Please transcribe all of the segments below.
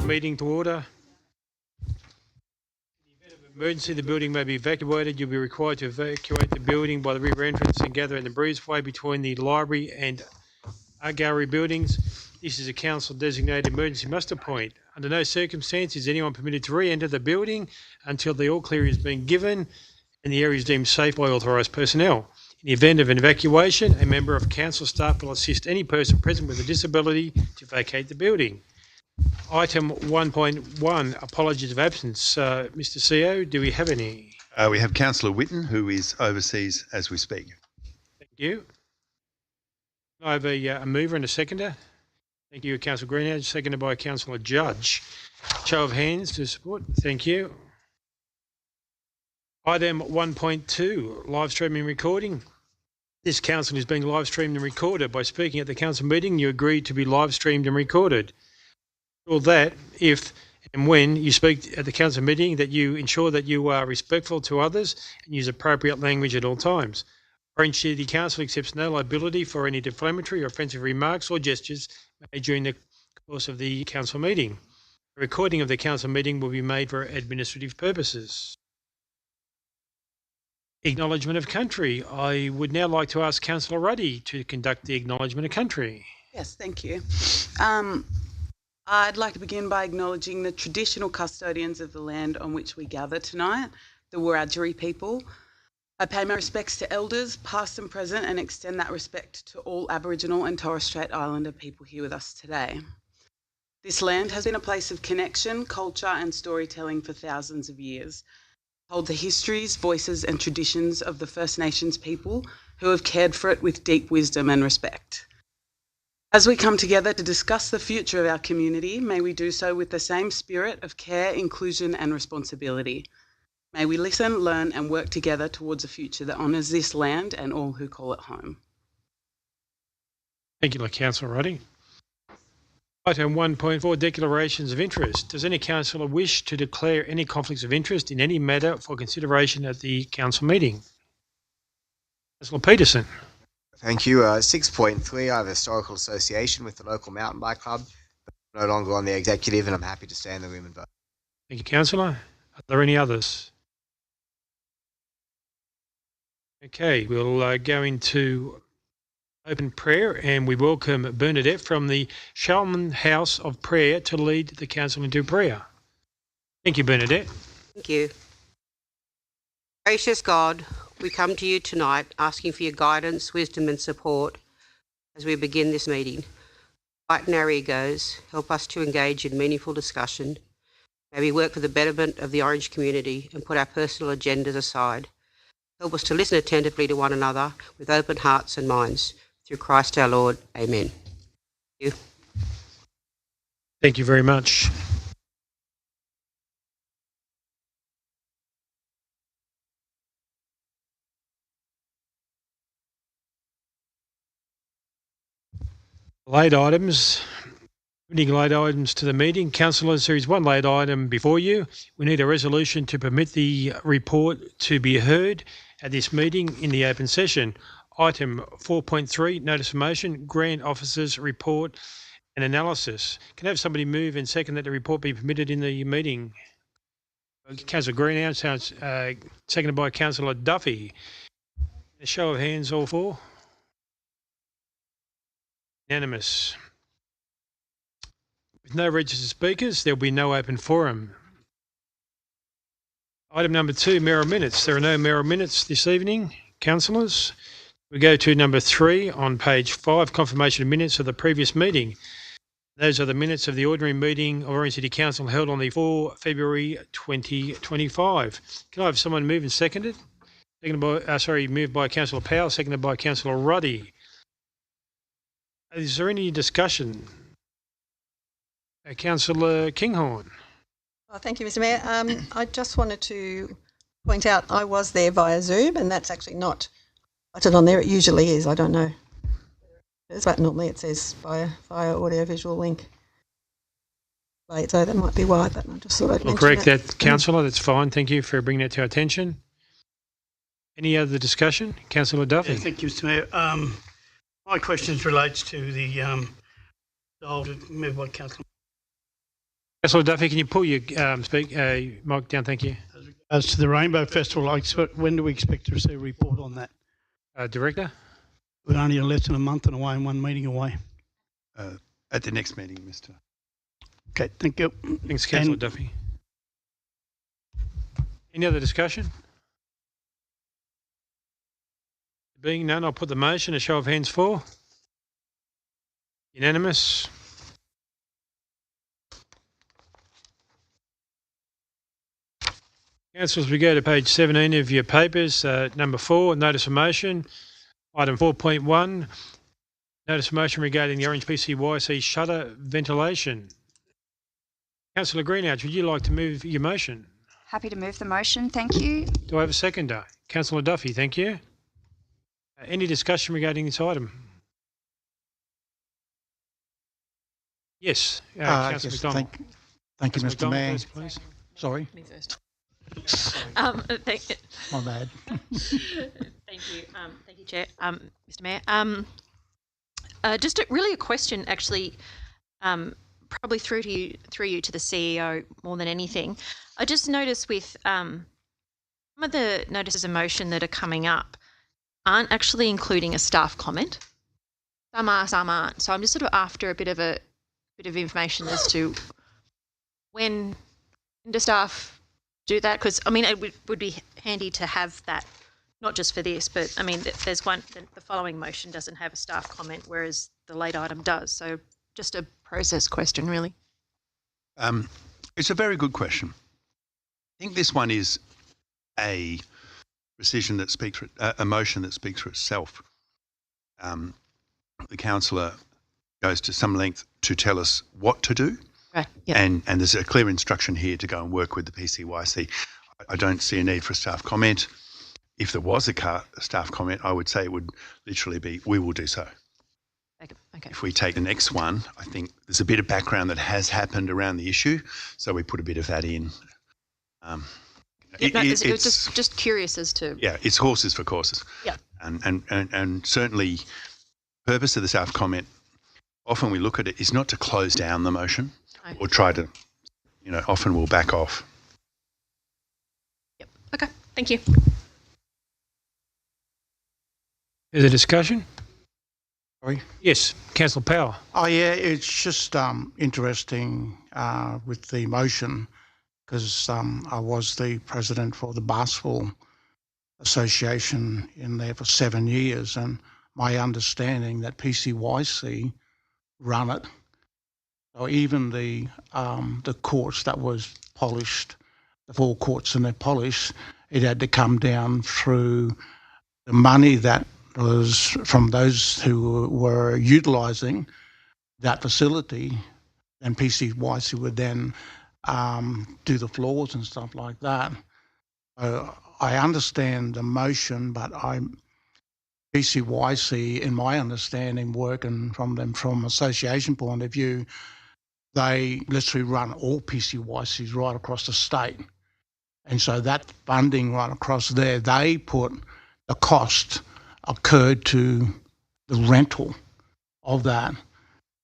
meeting to order. Emergency, the building may be evacuated. You'll be required to evacuate the building by the rear entrance and gather in the breezeway between the library and art gallery buildings. This is a council designated emergency muster point. Under no circumstance is anyone permitted to re-enter the building until the all clear has been given and the area is deemed safe by authorised personnel. In the event of an evacuation, a member of council staff will assist any person present with a disability to vacate the building. Item 1.1, apologies of absence. Mr. CEO, do we have any? We have Councillor Whitten, who is overseas as we speak. Thank you. I have a mover and a seconder. Thank you, Councillor Greenhouse, seconded by Councillor Judge. Show of hands to support. Thank you. Item 1.2, live streaming recording. This council is being live streamed and recorded. By speaking at the council meeting, you agree to be live streamed and recorded. Or that if and when you speak at the council meeting, that you ensure that you are respectful to others and use appropriate language at all times. Orange City Council accepts no liability for any defamatory or offensive remarks or gestures made during the course of the council meeting. A recording of the council meeting will be made for administrative purposes. Acknowledgement of country. I would now like to ask Councillor Ruddy to conduct the acknowledgement of country. Yes, thank you. I'd like to begin by acknowledging the traditional custodians of the land on which we gather tonight, the Wiradjuri people. I pay my respects to elders, past and present, and extend that respect to all Aboriginal and Torres Strait Islander people here with us today. This land has been a place of connection, culture, and storytelling for thousands of years. It holds the histories, voices, and traditions of the First Nations people who have cared for it with deep wisdom and respect. As we come together to discuss the future of our community, may we do so with the same spirit of care, inclusion, and responsibility. May we listen, learn, and work together towards a future that honours this land and all who call it home. Thank you, Councillor Ruddy. Item 1.4, declarations of interest. Does any councillor wish to declare any conflicts of interest in any matter for consideration at the council meeting? Councillor Peterson. Thank you. 6.3, I have a historical association with the local mountain bike club, but I'm no longer on the executive, and I'm happy to stay in the room and vote. Thank you, Councillor. Are there any others? Okay, we'll go into open prayer, and we welcome Bernadette from the Shalman House of Prayer to lead the council into prayer. Thank you, Bernadette. Thank you. Gracious God, we come to you tonight asking for your guidance, wisdom and support as we begin this meeting. Lighten our egos, help us to engage in meaningful discussion. May we work for the betterment of the Orange community and put our personal agendas aside. Help us to listen attentively to one another with open hearts and minds. Through Christ our Lord. Amen. Thank you. Thank you very much. Late items. Putting late items to the meeting. Councillors, there is one late item before you. We need a resolution to permit the report to be heard at this meeting in the open session. Item 4.3, notice of motion, Grant Officers Report and Analysis. Can I have somebody move and second that the report be permitted in the meeting? Councillor Greenhouse, seconded by Councillor Duffy. A show of hands, all four. Unanimous. With no registered speakers, there will be no open forum. Item number 2, mayoral minutes. There are no mayoral minutes this evening, councillors. We go to number 3 on page 5, confirmation of minutes of the previous meeting. Those are the minutes of the ordinary meeting of Orange City Council held on the 4 February 2025. Can I have someone move and second it? Moved by Councillor Powell, seconded by Councillor Ruddy. Is there any discussion? Councillor Kinghorn. Oh, thank you, Mr. Mayor. I just wanted to point out I was there via Zoom, and that's actually not highlighted on there. It usually is. I don't know. But normally it says via audio-visual link. So that might be why, but I just thought I'd mention correct that, Councillor. That's fine. Thank you for bringing that to our attention. Any other discussion? Councillor Duffy. Yeah, thank you, Mr. Mayor. My question relates to the moved by Councillor. Councillor Duffy, can you pull your mic down? Thank you. As to the Rainbow Festival, when do we expect to receive a report on that? Director? We're only less than a month and away and one meeting away. At the next meeting, Mr. Okay, thank you. Thanks, Councillor And- Duffy. Any other discussion? Being none, I'll put the motion. A show of hands for. Unanimous. Councillors, we go to page 17 of your papers. Number 4, notice of motion. Item 4.1, notice of motion regarding the Orange PCYC shutter ventilation. Councillor Greenhalgh, would you like to move your motion? Happy to move the motion. Thank you. Do I have a seconder? Councillor Duffy, thank you. Any discussion regarding this item? Yes, Councillor Yes, McDonald. thank you, Councillor Mr. Mayor. McDonald first, please. Sorry, Me first. my bad. Thank you, Chair. Mr. Mayor. Just really a question, actually, probably through you to the CEO more than anything. I just noticed with some of the notices of motion that are coming up aren't actually including a staff comment. Some are, some aren't. So I'm just sort of after a bit of information as to when do staff do that? Because I mean, it would be handy to have that, not just for this, but I mean, there's one. The following motion doesn't have a staff comment, whereas the late item does. So just a process question, really. It's a very good question. I think this one is a decision that speaks for a motion that speaks for itself. The councillor goes to some length to tell us what to do. Right. Yeah. And there's a clear instruction here to go and work with the PCYC. I don't see a need for a staff comment. If there was a staff comment, I would say it would literally be, we will do so. Okay. If we take the next one, I think there's a bit of background that has happened around the issue, so we put a bit of that in. It was It's just curious as to. yeah, it's horses for courses. Yeah. And certainly, purpose of the staff comment, often we look at it, is not to close down the motion Okay. or try to, often we'll back off. Yep. Okay. Thank you. Is there discussion? Sorry. Yes, Councillor Powell. Oh yeah, it's just interesting with the motion because I was the president for the Basketball Association in there for 7 years, and my understanding that PCYC run it. So even the courts that was polished, the 4 courts and they're polished, it had to come down through the money that was from those who were utilising that facility, and PCYC would then do the floors and stuff like that. I understand the motion, but PCYC, in my understanding, working from them from association point of view, they literally run all PCYCs right across the state. And so that funding right across there, they put the cost occurred to the rental of that.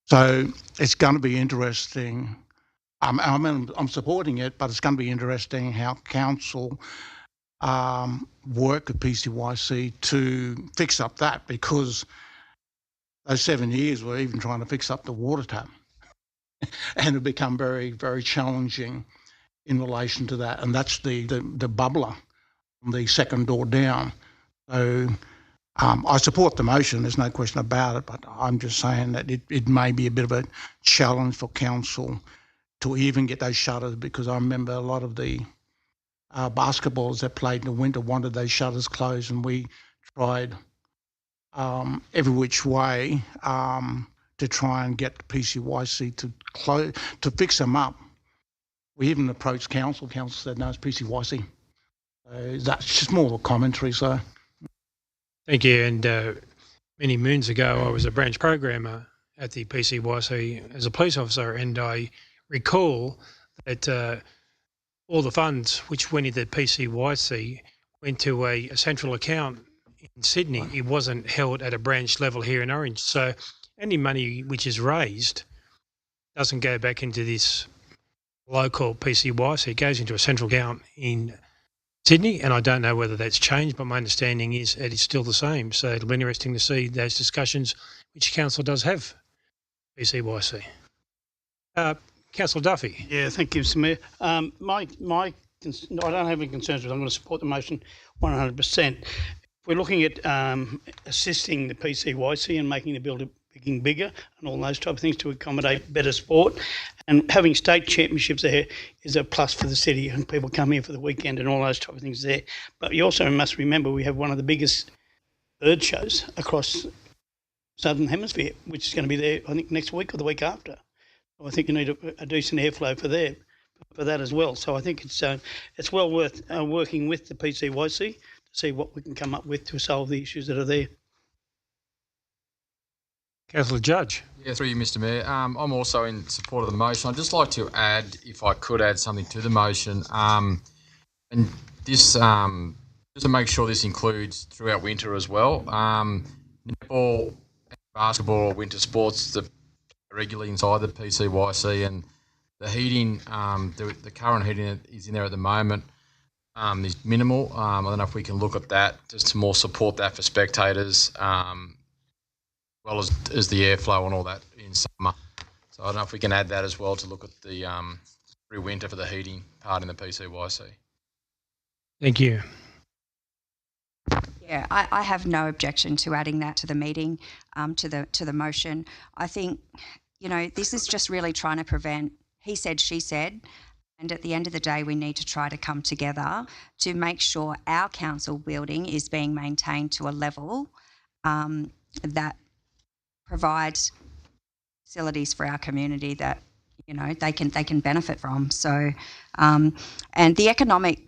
So it's going to be interesting. I'm supporting it, but it's going to be interesting how council work with PCYC to fix up that, because those 7 years we're even trying to fix up the water tap. And it become very, very challenging in relation to that. And that's the bubbler from the second door down. So I support the motion, there's no question about it, but I'm just saying that it may be a bit of a challenge for council to even get those shutters, because I remember a lot of the basketballers that played in the winter wanted those shutters closed, and we tried every which way to try and get the PCYC to fix them up. We even approached council. Council said, no, it's PCYC. That's just more of a commentary, so. Thank you. And many moons ago, I was a branch programmer at the PCYC as a police officer, and I recall that all the funds which went into PCYC went to a central account in Sydney. It wasn't held at a branch level here in Orange. So any money which is raised doesn't go back into this local PCY, so it goes into a central account in Sydney, and I don't know whether that's changed, but my understanding is it is still the same. So it'll be interesting to see those discussions which council does have PCYC. Councillor Duffy. Yeah, thank you, Mr Mayor. I don't have any concerns with it. I'm going to support the motion 100%. If we're looking at assisting the PCYC and making the building bigger and all those type of things to accommodate better sport, and having state championships there is a plus for the city, and people come here for the weekend and all those type of things there. But you also must remember we have one of the biggest bird shows across Southern Hemisphere, which is going to be there, I think, next week or the week after. So I think you need a decent airflow for that as well. So I think it's well worth working with the PCYC to see what we can come up with to solve the issues that are there. Councillor Judge. Yeah, through you, Mr Mayor. I'm also in support of the motion. I'd just like to add, if I could add something to the motion, and this just to make sure this includes throughout winter as well. Netball, basketball, winter sports that are regularly inside the PCYC, and the heating, the current heating that is in there at the moment is minimal. I don't know if we can look at that just to more support that for spectators. Well as the airflow and all that in summer. So I don't know if we can add that as well to look at the through winter for the heating part in the PCYC. Thank you. Yeah, I have no objection to adding that to the meeting, to the motion. I think, this is just really trying to prevent he said, she said, and at the end of the day, we need to try to come together to make sure our council building is being maintained to a level that provides facilities for our community that they can benefit from. So, and the economic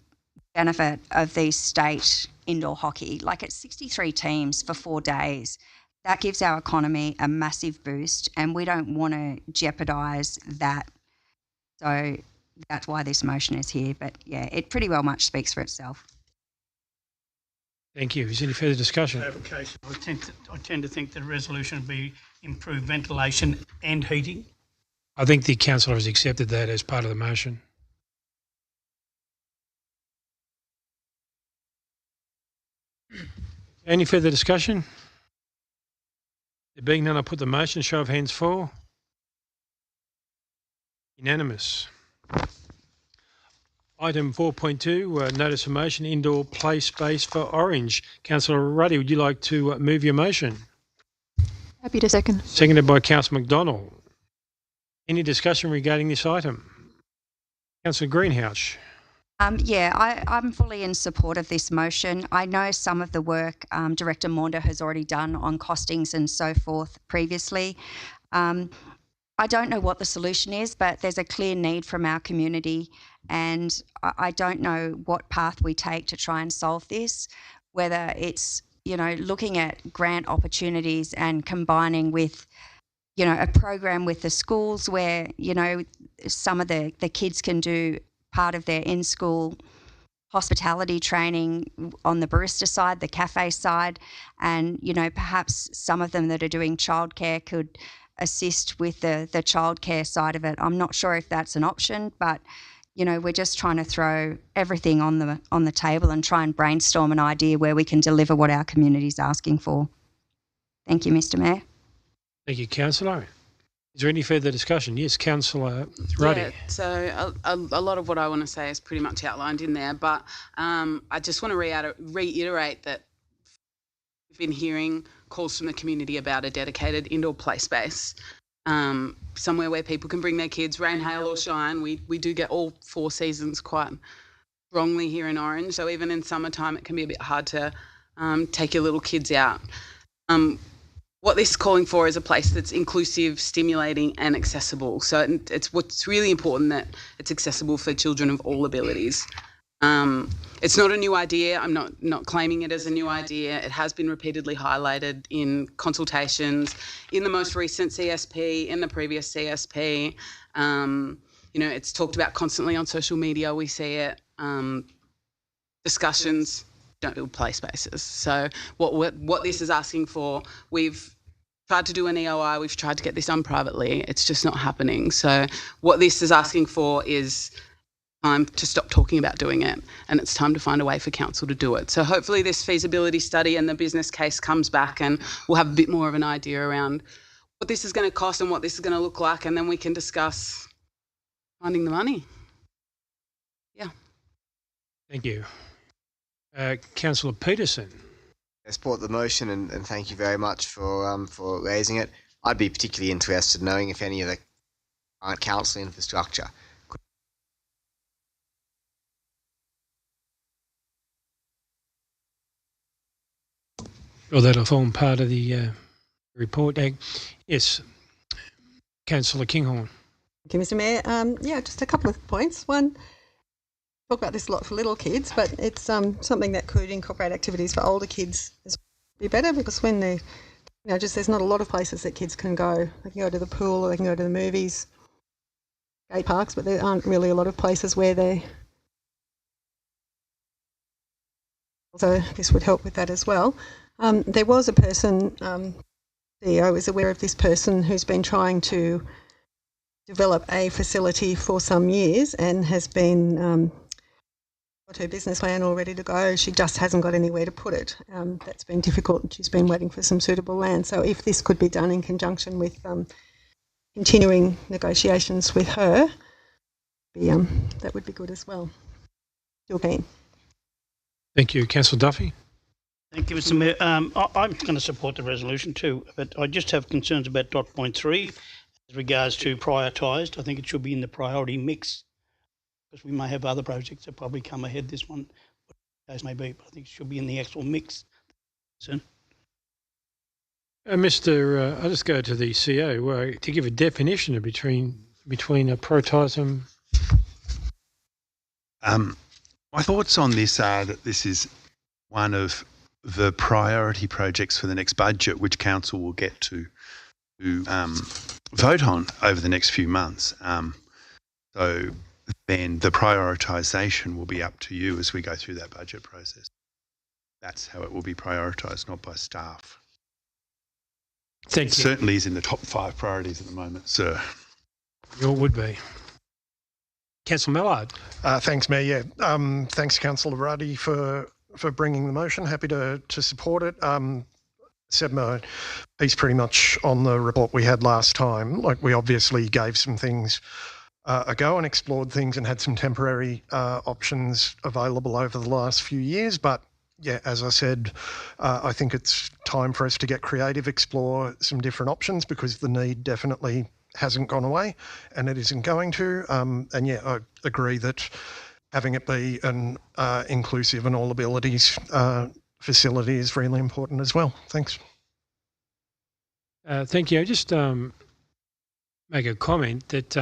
benefit of the state indoor hockey, like it's 63 teams for 4 days, that gives our economy a massive boost, and we don't want to jeopardise that. So that's why this motion is here. But yeah, it pretty well much speaks for itself. Thank you. Is there any further discussion? Clarification. I tend to think the resolution would be improved ventilation and heating. I think the councillor has accepted that as part of the motion. Any further discussion? There being none, I'll put the motion. Show of hands for. Unanimous. Item 4.2, notice of motion, indoor play space for Orange. Councillor Ruddy, would you like to move your motion? Happy to second. Seconded by Councillor McDonald. Any discussion regarding this item? Councillor Greenhouse. I'm fully in support of this motion. I know some of the work Director Maunder has already done on costings and so forth previously. I don't know what the solution is, but there's a clear need from our community, and I don't know what path we take to try and solve this, whether it's, looking at grant opportunities and combining with, a program with the schools where, some of the kids can do part of their in-school hospitality training on the barista side, the cafe side, and, perhaps some of them that are doing childcare could assist with the childcare side of it. I'm not sure if that's an option, but, we're just trying to throw everything on the table and try and brainstorm an idea where we can deliver what our community is asking for. Thank you, Mr Mayor. Thank you, Councillor. Is there any further discussion? Yes, Councillor Ruddy. Yeah, so a lot of what I want to say is pretty much outlined in there, but I just want to reiterate that we've been hearing calls from the community about a dedicated indoor play space, somewhere where people can bring their kids, rain, hail or shine. We do get all 4 seasons quite strongly here in Orange, so even in summertime it can be a bit hard to take your little kids out. What this is calling for is a place that's inclusive, stimulating and accessible. So it's what's really important that it's accessible for children of all abilities. It's not a new idea. I'm not claiming it as a new idea. It has been repeatedly highlighted in consultations, in the most recent CSP, in the previous CSP. It's talked about constantly on social media. We see it. Discussions. Don't build play spaces. So what this is asking for, we've tried to do an EOI, we've tried to get this done privately. It's just not happening. So what this is asking for is time to stop talking about doing it, and it's time to find a way for council to do it. So hopefully this feasibility study and the business case comes back and we'll have a bit more of an idea around what this is going to cost and what this is going to look like, and then we can discuss finding the money. Yeah. Thank you. Councillor Peterson. I support the motion and thank you very much for raising it. I'd be particularly interested in knowing if any of the current council infrastructure Or that'll form part of the report. Yes, Councillor Kinghorn. Thank you, Mr. Mayor. Yeah, just a couple of points. One, talk about this a lot for little kids, but it's something that could incorporate activities for older kids as be better, because when they, just there's not a lot of places that kids can go. They can go to the pool or they can go to the movies, skate parks, but there aren't really a lot of places where they. So this would help with that as well. There was a person, CEO is aware of this person who's been trying to develop a facility for some years and has been got her business plan all ready to go. She just hasn't got anywhere to put it. That's been difficult. She's been waiting for some suitable land. So if this could be done in conjunction with continuing negotiations with her, that would be good as well. Still keen. Thank you. Councillor Duffy. Thank you, Mr. Mayor. I'm going to support the resolution too, but I just have concerns about dot point 3 as regards to prioritised. I think it should be in the priority mix, because we may have other projects that probably come ahead this one, what the case may be, but I think it should be in the actual mix. Soon. I'll just go to the CEO to give a definition of between prioritised and. My thoughts on this are that this is one of the priority projects for the next budget, which council will get to vote on over the next few months. So then the prioritisation will be up to you as we go through that budget process. That's how it will be prioritised, not by staff. Thank you. It certainly is in the top 5 priorities at the moment, sir. It would be. Councillor Mallard. Thanks, Mayor. Yeah, thanks, Councillor Ruddy, for bringing the motion. Happy to support it. Said my piece pretty much on the report we had last time. Like, we obviously gave some things a go and explored things and had some temporary options available over the last few years. But yeah, as I said, I think it's time for us to get creative, explore some different options, because the need definitely hasn't gone away and it isn't going to. And yeah, I agree that having it be an inclusive and all abilities facility is really important as well. Thanks. Thank you. I just make a comment that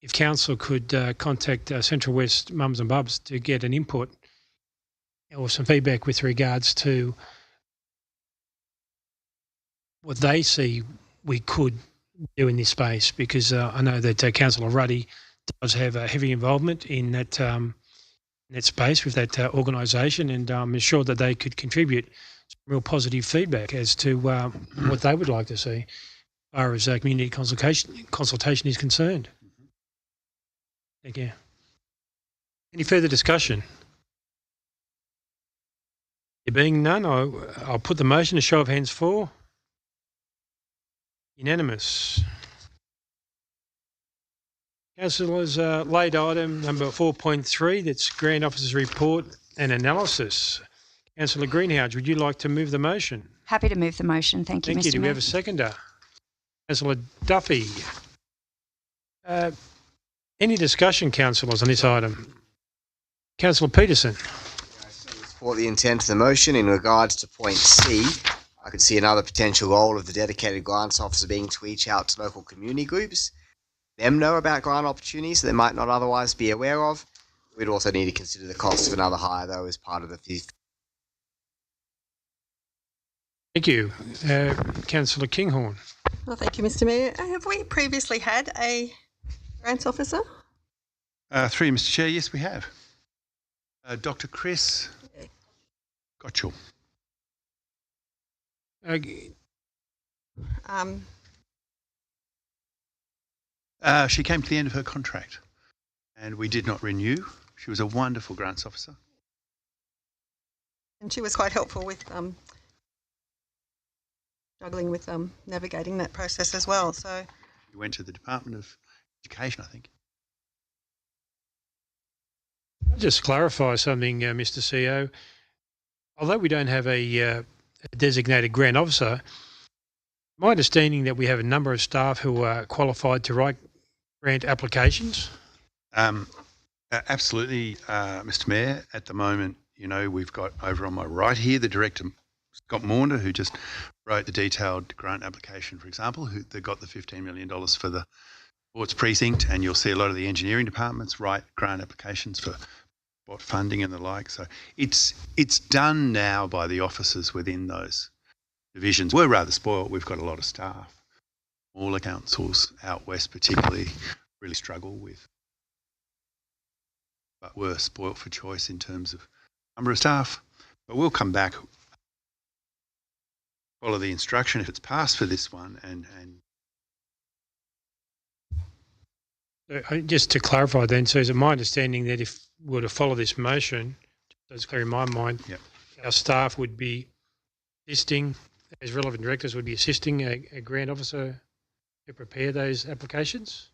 if council could contact Central West Mums and Bubs to get an input or some feedback with regards to what they see we could do in this space, because I know that Councillor Ruddy does have a heavy involvement in that space with that organisation, and I'm sure that they could contribute some real positive feedback as to what they would like to see as far as community consultation is concerned. Thank you. Any further discussion? There being none, I'll put the motion. A show of hands for. Unanimous. Councillors, late item number 4.3, that's Grant Officer's Report and Analysis. Councillor Greenhalgh, would you like to move the motion? Happy to move the motion. Thank you, Mr. Thank you. Do we Mayor. have a seconder? Councillor Duffy. Any discussion, councillors, on this item? Councillor Peterson. Support the intent of the motion. In regards to point C, I could see another potential role of the dedicated grants officer being to reach out to local community groups, them know about grant opportunities that they might not otherwise be aware of. We'd also need to consider the cost of another hire, though, as part of the fee. Thank you. Councillor Kinghorn. Well, thank you, Mr. Mayor. Have we previously had a grants officer? Through you, Mr. Chair, yes, we have. Dr. Chris Gotchell. She came to the end of her contract and we did not renew. She was a wonderful grants officer. And she was quite helpful with juggling with navigating that process as well. So She went to the Department of Education, I think. Just clarify something, Mr. CEO. Although we don't have a designated grant officer, my understanding that we have a number of staff who are qualified to write grant applications. Absolutely, Mr. Mayor. At the moment, we've got over on my right here the director, Scott Maunder, who just wrote the detailed grant application, for example, that got the $15 million for the sports precinct, and you'll see a lot of the engineering departments write grant applications for sport funding and the like. So it's done now by the officers within those divisions. We're rather spoiled. We've got a lot of staff. Smaller councils out west particularly really struggle with. But we're spoilt for choice in terms of number of staff. But we'll come back, follow the instruction if it's passed for this one, and Just to clarify then, so is it my understanding that if we were to follow this motion, that's clear in my mind, Yep. our staff would be assisting, as relevant directors would be assisting a grant officer to prepare those applications?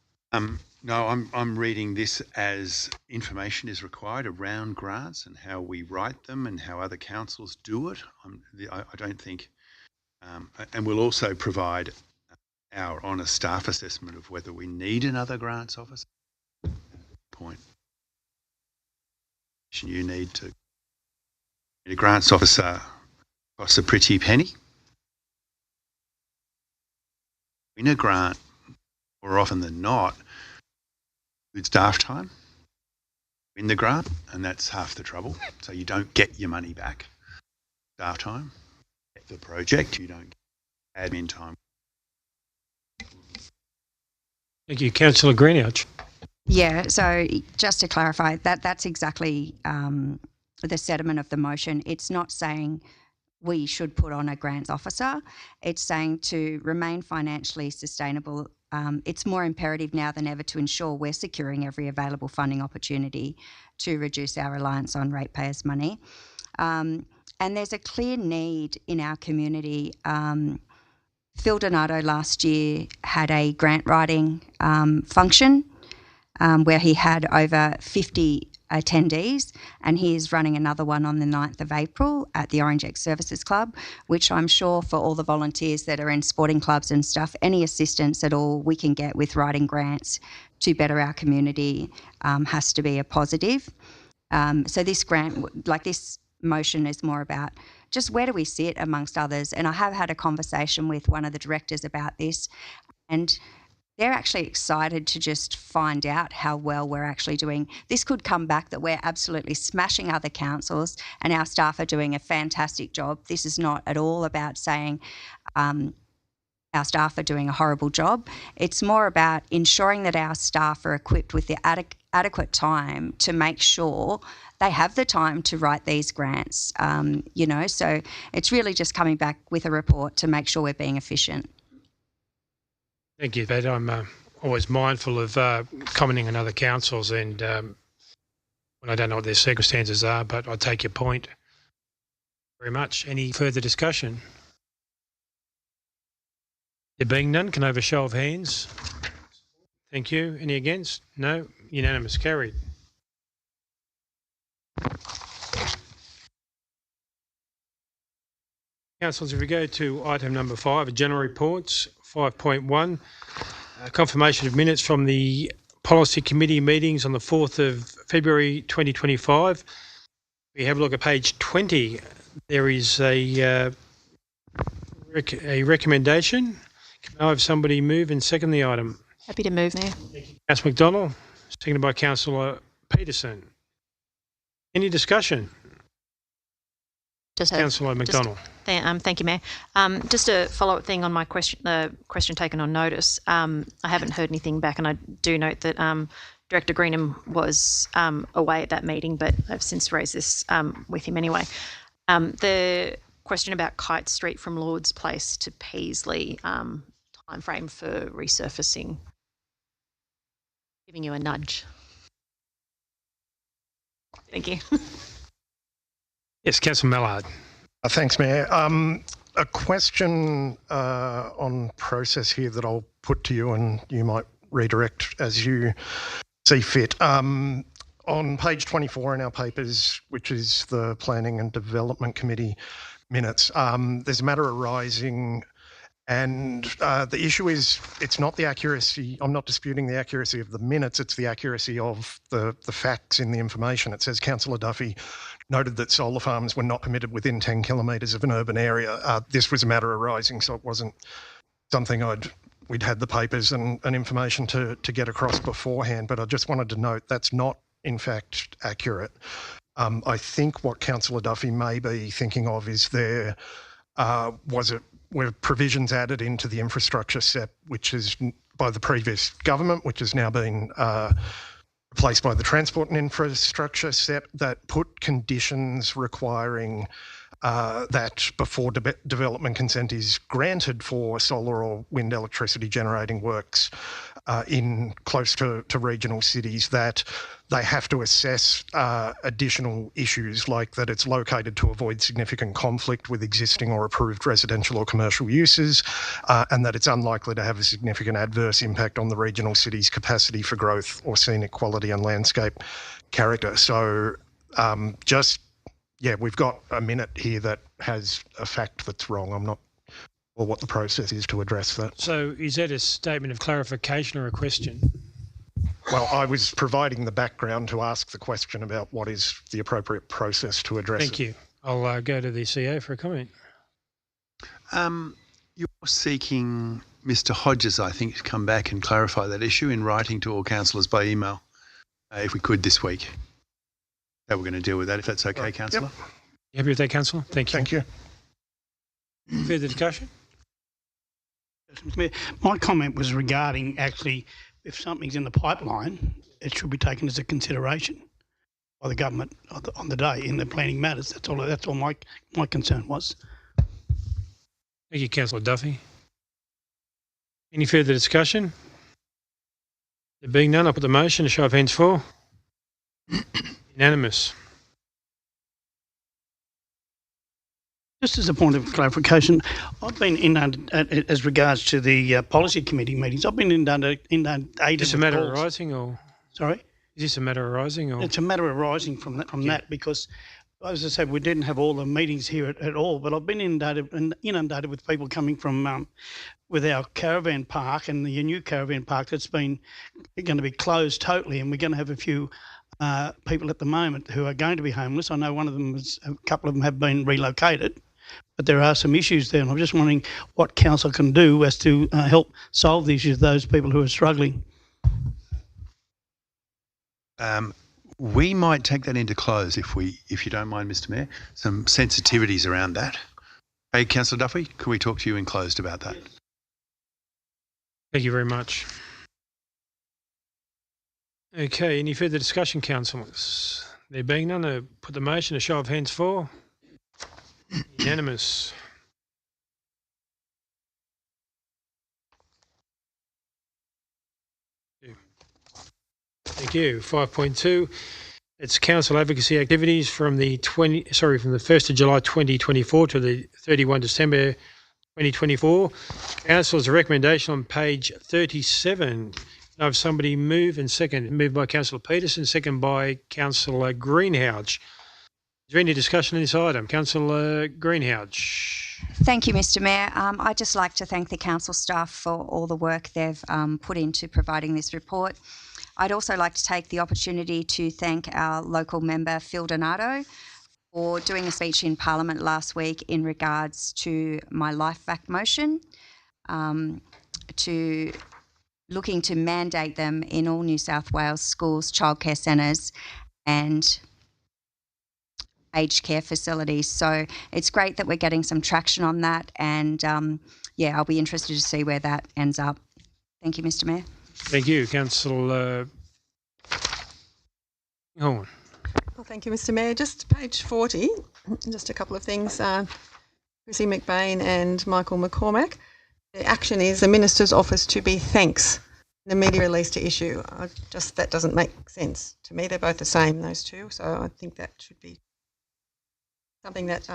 No, I'm reading this as information is required around grants and how we write them and how other councils do it. I don't think, and we'll also provide our honest staff assessment of whether we need another grants officer. Point. You need a grants officer costs a pretty penny. In a grant, more often than not, with staff time in the grant, and that's half the trouble. So you don't get your money back. Staff time, get the project, you don't get admin time. Thank you. Councillor Greenouch. Yeah, so just to clarify, that's exactly the sentiment of the motion. It's not saying we should put on a grants officer. It's saying to remain financially sustainable. It's more imperative now than ever to ensure we're securing every available funding opportunity to reduce our reliance on ratepayers' money. And there's a clear need in our community. Phil Donato last year had a grant writing function where he had over 50 attendees, and he is running another one on the 9th of April at the Orange X Services Club, which I'm sure for all the volunteers that are in sporting clubs and stuff, any assistance at all we can get with writing grants to better our community has to be a positive. So this grant, like this motion, is more about just where do we sit amongst others. And I have had a conversation with one of the directors about this, and they're actually excited to just find out how well we're actually doing. This could come back that we're absolutely smashing other councils and our staff are doing a fantastic job. This is not at all about saying our staff are doing a horrible job. It's more about ensuring that our staff are equipped with the adequate time to make sure they have the time to write these grants, so it's really just coming back with a report to make sure we're being efficient. Thank you, Pat. I'm always mindful of commenting on other councils and when I don't know what their circumstances are, but I take your point very much. Any further discussion? There being none, can I have a show of hands? Thank you. Any against? No? Unanimous. Carried. Councillors, if we go to item number 5, general reports, 5.1, confirmation of minutes from the policy committee meetings on the 4th of February 2025. We have a look at page 20. There is a recommendation. Can I have somebody move and second the item? Happy to move, Mayor. Councillor McDonald, seconded by Councillor Peterson. Any discussion? Councillor McDonald. Thank you, Mayor. Just a follow-up thing on my question, the question taken on notice. I haven't heard anything back, and I do note that Director Greenham was away at that meeting, but I've since raised this with him anyway. The question about Kite Street from Lord's Place to Peasley, timeframe for resurfacing. Giving you a nudge. Thank you. Yes, Councillor Mallard. Thanks, Mayor. A question on process here that I'll put to you, and you might redirect as you see fit. On page 24 in our papers, which is the Planning and Development Committee minutes, there's a matter arising, and the issue is it's not the accuracy. I'm not disputing the accuracy of the minutes. It's the accuracy of the facts in the information. It says Councillor Duffy noted that solar farms were not permitted within 10 kilometres of an urban area. This was a matter arising, so it wasn't something we'd had the papers and information to get across beforehand. But I just wanted to note that's not, in fact, accurate. I think what Councillor Duffy may be thinking of is were provisions added into the infrastructure SEP, which is by the previous government, which has now been replaced by the Transport and Infrastructure SEP, that put conditions requiring that before development consent is granted for solar or wind electricity generating works in close to regional cities, that they have to assess additional issues like that it's located to avoid significant conflict with existing or approved residential or commercial uses, and that it's unlikely to have a significant adverse impact on the regional city's capacity for growth or scenic quality and landscape character. So we've got a minute here that has a fact that's wrong. I'm not sure what the process is to address that. So is that a statement of clarification or a question? Well, I was providing the background to ask the question about what is the appropriate process to address Thank you. I'll go to the CEO for a comment. You're seeking Mr. Hodges, I think, to come back and clarify that issue in writing to all councillors by email, if we could this week. That we're going to deal with that, if that's okay, Councillor. Yep. You happy with that, Councillor? Thank you. Thank you. Further discussion? My comment was regarding actually if something's in the pipeline, it should be taken as a consideration by the government on the day in the planning matters. That's all my concern was. Thank you, Councillor Duffy. Any further discussion? There being none, I'll put the motion. A show of hands for. Unanimous. Just as a point of clarification, I've been as regards to the policy committee meetings, I've been inundated. Is this a matter arising or? Sorry? Is this a matter arising or? It's a matter arising from that because, as I said, we didn't have all the meetings here at all, but I've been inundated with people coming from with our caravan park and the new caravan park that's been going to be closed totally, and we're going to have a few people at the moment who are going to be homeless. I know a couple of them have been relocated, but there are some issues there, and I'm just wondering what council can do as to help solve the issues of those people who are struggling. We might take that into close if you don't mind, Mr. Mayor. Some sensitivities around that. Hey, Councillor Duffy, can we talk to you in closed about that? Thank you very much. Okay, any further discussion, councillors? There being none, I put the motion. A show of hands for. Unanimous. Thank you. 5.2. It's council advocacy activities from the 1st of July 2024 to the 31 December 2024. Council's recommendation on page 37. I have somebody move and second. Moved by Councillor Peterson, second by Councillor Greenhalgh. Is there any discussion on this item? Councillor Greenhalgh. Thank you, Mr. Mayor. I'd just like to thank the council staff for all the work they've put into providing this report. I'd also like to take the opportunity to thank our local member, Phil Donato, for doing a speech in Parliament last week in regards to my Life Back motion, to looking to mandate them in all New South Wales schools, childcare centres and aged care facilities. So it's great that we're getting some traction on that, and I'll be interested to see where that ends up. Thank you, Mr. Mayor. Thank you, Councillor Horn. Well, thank you, Mr. Mayor. Just page 40, just a couple of things. Chrissy McBain and Michael McCormack. The action is the Minister's Office to be thanks. The media release to issue. That doesn't make sense to me. They're both the same, those two. So I think that should be something that.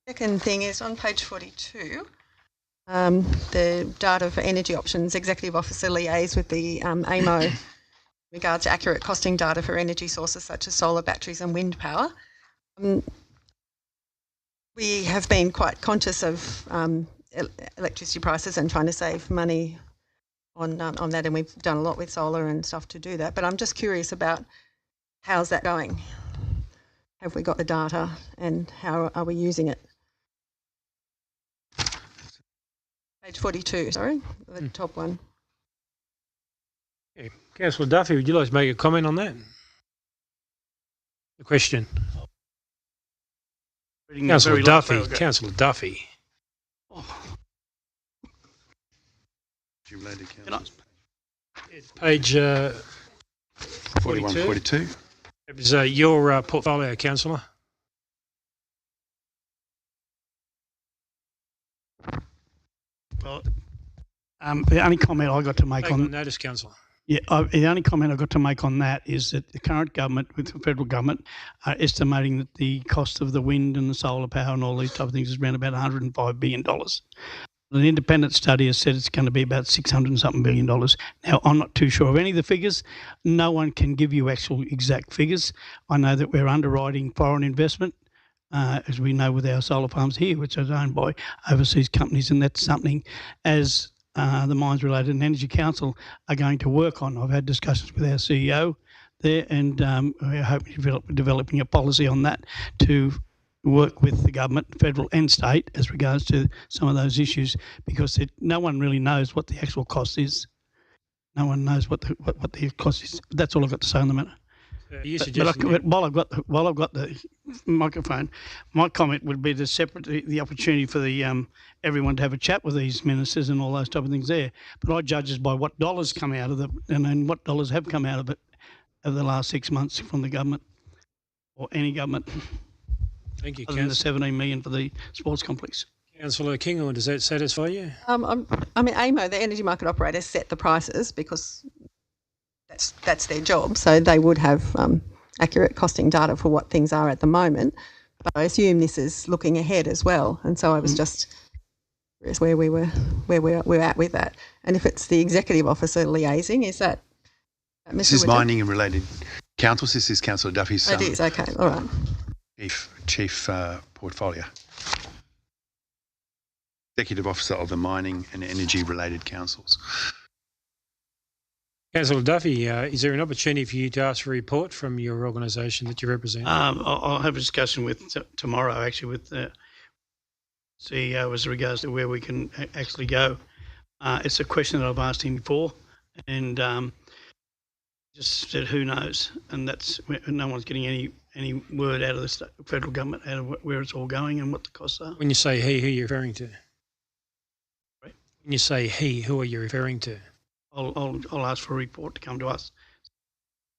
Second thing is on page 42. The data for energy options, Executive Officer liaise with the AMO in regards to accurate costing data for energy sources such as solar, batteries and wind power. We have been quite conscious of electricity prices and trying to save money on that, and we've done a lot with solar and stuff to do that. But I'm just curious about how's that going? Have we got the data and how are we using it? Page 42, sorry, the top one. Okay. Councillor Duffy, would you like to make a comment on that? The question. Councillor Duffy. Councillor Duffy. Page 41, 42. It was your portfolio, Councillor. Well, the only comment I got to make on notice, Councillor. Yeah, the only comment I've got to make on that is that the current government, with the federal government, are estimating that the cost of the wind and the solar power and all these type of things is around about $105 billion. An independent study has said it's going to be about $600 and something billion. Now, I'm not too sure of any of the figures. No one can give you actual exact figures. I know that we're underwriting foreign investment, as we know with our solar farms here, which are owned by overseas companies, and that's something as the Mines Related and Energy Council are going to work on. I've had discussions with our CEO there, and we're hoping to developing a policy on that to work with the government, federal and state, as regards to some of those issues, because no one really knows what the actual cost is. No one knows what the cost is. That's all I've got to say on the matter. But while I've got the microphone, my comment would be to separate the opportunity for the everyone to have a chat with these ministers and all those type of things there. But I judge it by what dollars come out of it, and what dollars have come out of it over the last 6 months from the government or any government. Thank you, other than the $17 million for the sports complex. Councillor Kinghorn, does that satisfy you? I mean, AMO, the energy market operators, set the prices because that's their job. So they would have accurate costing data for what things are at the moment. But I assume this is looking ahead as well. And so I was just curious where we're at with that. And if it's the executive officer liaising, is that Mr. This is Winter? mining and related councils. This is Councillor Duffy's It is, okay, all right. Chief portfolio. Executive Officer of the Mining and Energy Related Councils. Councillor Duffy, is there an opportunity for you to ask for a report from your organisation that you represent? I'll have a discussion with tomorrow, actually, with the CEO as regards to where we can actually go. It's a question that I've asked him before, and just said who knows, and that's no one's getting any word out of the federal government out of where it's all going and what the costs are. When you say he, who are you referring to? Right. When you say he, who are you referring to? I'll ask for a report to come to us.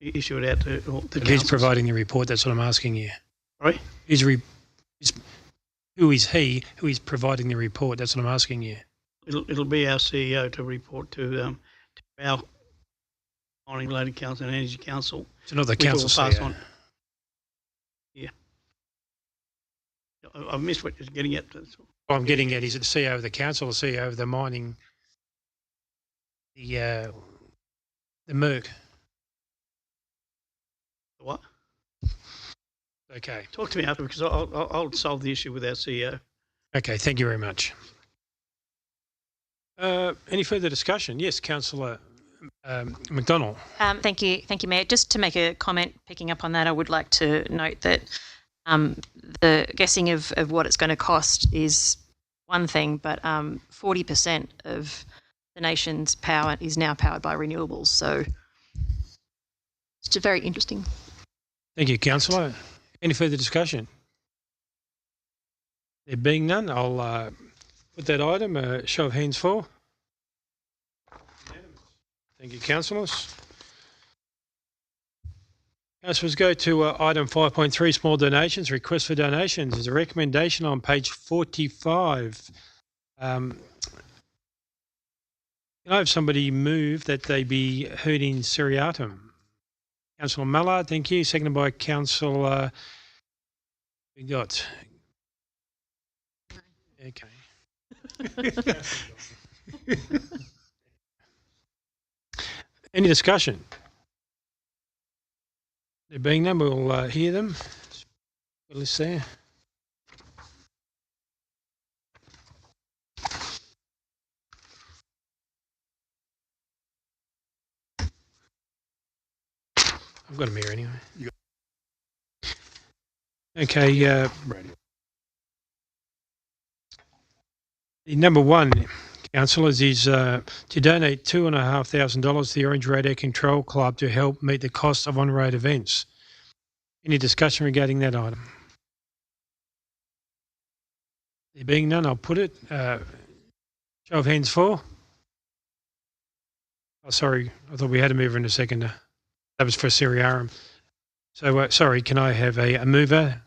Issue it out to the councils. Who's providing the report? That's what I'm asking you. Right. Who is he who is providing the report? That's what I'm asking you. It'll be our CEO to report to our Mining Related Council and Energy Council. So not the council CEO. on. Yeah. I missed what you're getting at. What I'm getting at is the CEO of the council, the CEO of the mining, the MERC. What? Okay. Talk to me after, because I'll solve the issue with our CEO. Okay, thank you very much. Any further discussion? Yes, Councillor McDonald. Thank you, Mayor. Just to make a comment, picking up on that, I would like to note that the guessing of what it's going to cost is one thing, but 40% of the nation's power is now powered by renewables. So it's just very interesting. Thank you, Councillor. Any further discussion? There being none, I'll put that item, show of hands for. Thank you, councillors. Councillors, go to item 5.3, small donations. Request for donations. There's a recommendation on page 45. Can I have somebody move that they be heard in seriatim? Councillor Mallard, thank you. Seconded by Councillor. We got. Okay. Any discussion? There being none, we'll hear them. Got a list there. I've got them here anyway. Okay. The number one, councillors, is to donate $2,500 to the Orange Radio Control Club to help meet the cost of on-road events. Any discussion regarding that item? There being none, I'll put it. Show of hands for. Oh, sorry, I thought we had a mover and a seconder. That was for seriatim. So, sorry, can I have a mover?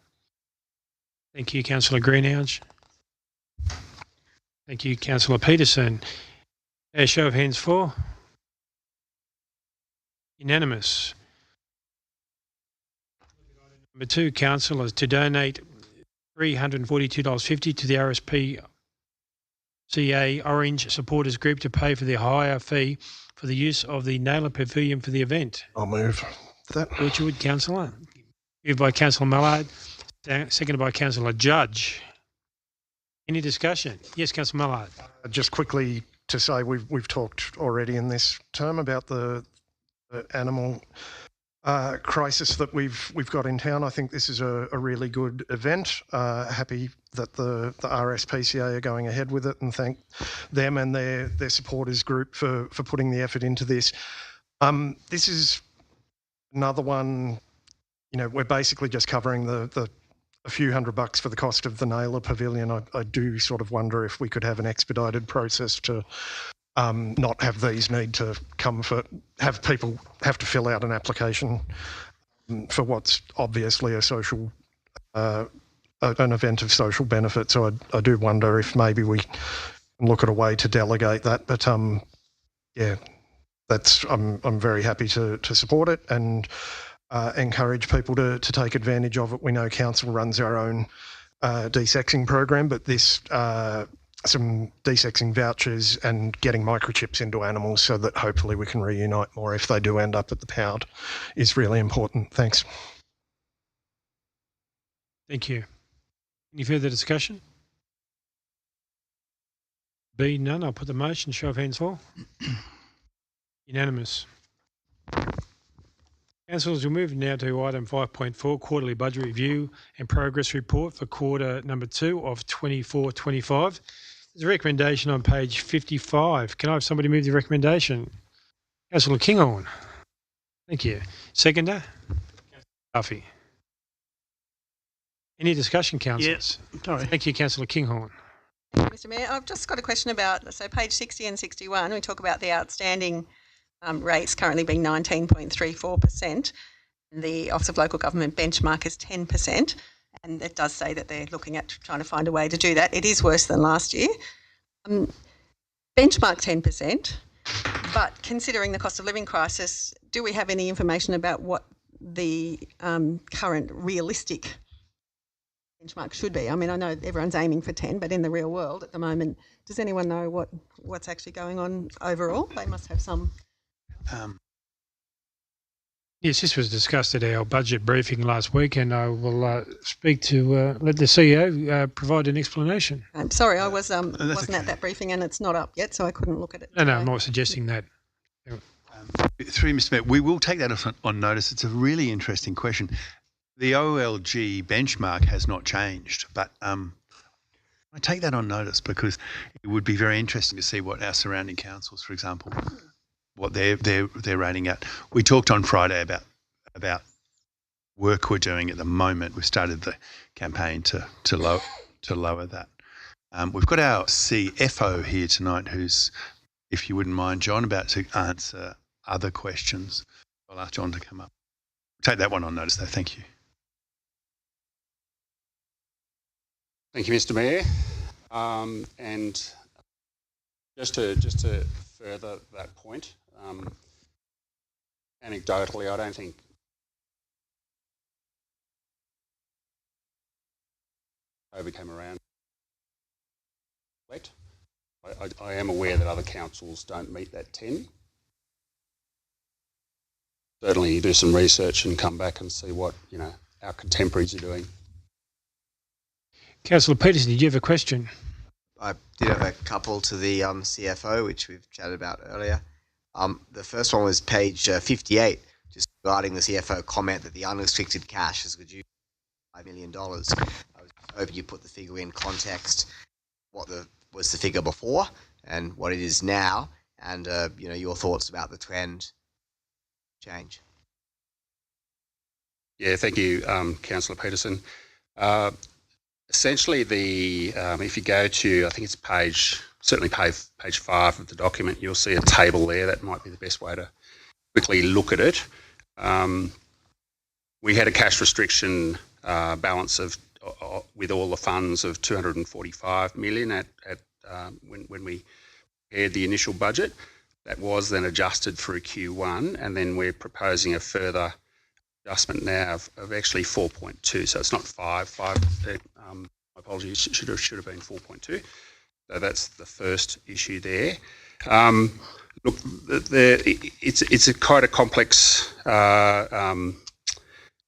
Thank you, Councillor Greenhalgh. Thank you, Councillor Peterson. Show of hands for. Unanimous. Number two, councillors, to donate $342.50 to the RSPCA Orange Supporters Group to pay for the hire fee for the use of the Naylor Pavilion for the event. I'll move that. Birchwood, councillor. Moved by Councillor Mallard, seconded by Councillor Judge. Any discussion? Yes, Councillor Mallard. Just quickly to say we've talked already in this term about the animal crisis that we've got in town. I think this is a really good event. Happy that the RSPCA are going ahead with it, and thank them and their supporters group for putting the effort into this. This is another one. You know, we're basically just covering a few $100 for the cost of the Naylor Pavilion. I do sort of wonder if we could have an expedited process to not have these need to have people have to fill out an application for what's obviously a social, an event of social benefit. So I do wonder if maybe we can look at a way to delegate that. But yeah, I'm very happy to support it and encourage people to take advantage of it. We know council runs our own desexing program, but this some desexing vouchers and getting microchips into animals so that hopefully we can reunite more if they do end up at the pound is really important. Thanks. Thank you. Any further discussion? Be none, I'll put the motion. Show of hands for. Unanimous. Councillors, we'll move now to item 5.4, Quarterly Budget Review and Progress Report for quarter number 2 of 24-25. There's a recommendation on page 55. Can I have somebody move the recommendation? Councillor Kinghorn. Thank you. Seconder? Duffy. Any discussion, councillors? Yes. Sorry. Thank you, Councillor Kinghorn. Mr Mayor, I've just got a question about, so page 60 and 61, we talk about the outstanding rates currently being 19.34%. The Office of Local Government benchmark is 10%. And it does say that they're looking at trying to find a way to do that. It is worse than last year. Benchmark 10%, but considering the cost of living crisis, do we have any information about what the current realistic benchmark should be? I mean, I know everyone's aiming for 10, but in the real world at the moment, does anyone know what's actually going on overall? They must have some. Yes, this was discussed at our budget briefing last week, and I will speak to let the CEO provide an explanation. I'm sorry, I wasn't at that briefing, and it's not up yet, so I couldn't look at it. No, I'm not suggesting that. Through Mr. Mayor, we will take that on notice. It's a really interesting question. The OLG benchmark has not changed, but I take that on notice because it would be very interesting to see what our surrounding councils, for example, what they're rating at. We talked on Friday about work we're doing at the moment. We started the campaign to lower that. We've got our CFO here tonight, who's, if you wouldn't mind, John, about to answer other questions. I'll ask John to come up. Take that one on notice, though. Thank you. Thank you, Mr. Mayor. And just to further that point, anecdotally, I don't think COVID came around. I am aware that other councils don't meet that 10. Certainly, you do some research and come back and see what our contemporaries are doing. Councillor Peterson, did you have a question? I did have a couple to the CFO, which we've chatted about earlier. The first one was page 58, just regarding the CFO comment that the unrestricted cash has reduced $5 million. I was hoping you put the figure in context, what was the figure before and what it is now, and your thoughts about the trend change. Yeah, thank you, Councillor Peterson. Essentially, if you go to, I think it's page 5 of the document, you'll see a table there. That might be the best way to quickly look at it. We had a cash restriction balance of with all the funds of 245 million at when we prepared the initial budget. That was then adjusted through Q1, and then we're proposing a further adjustment now of actually 4.2. So it's not 5. My apologies, should have been 4.2. So that's the first issue there. Look, it's a quite a complex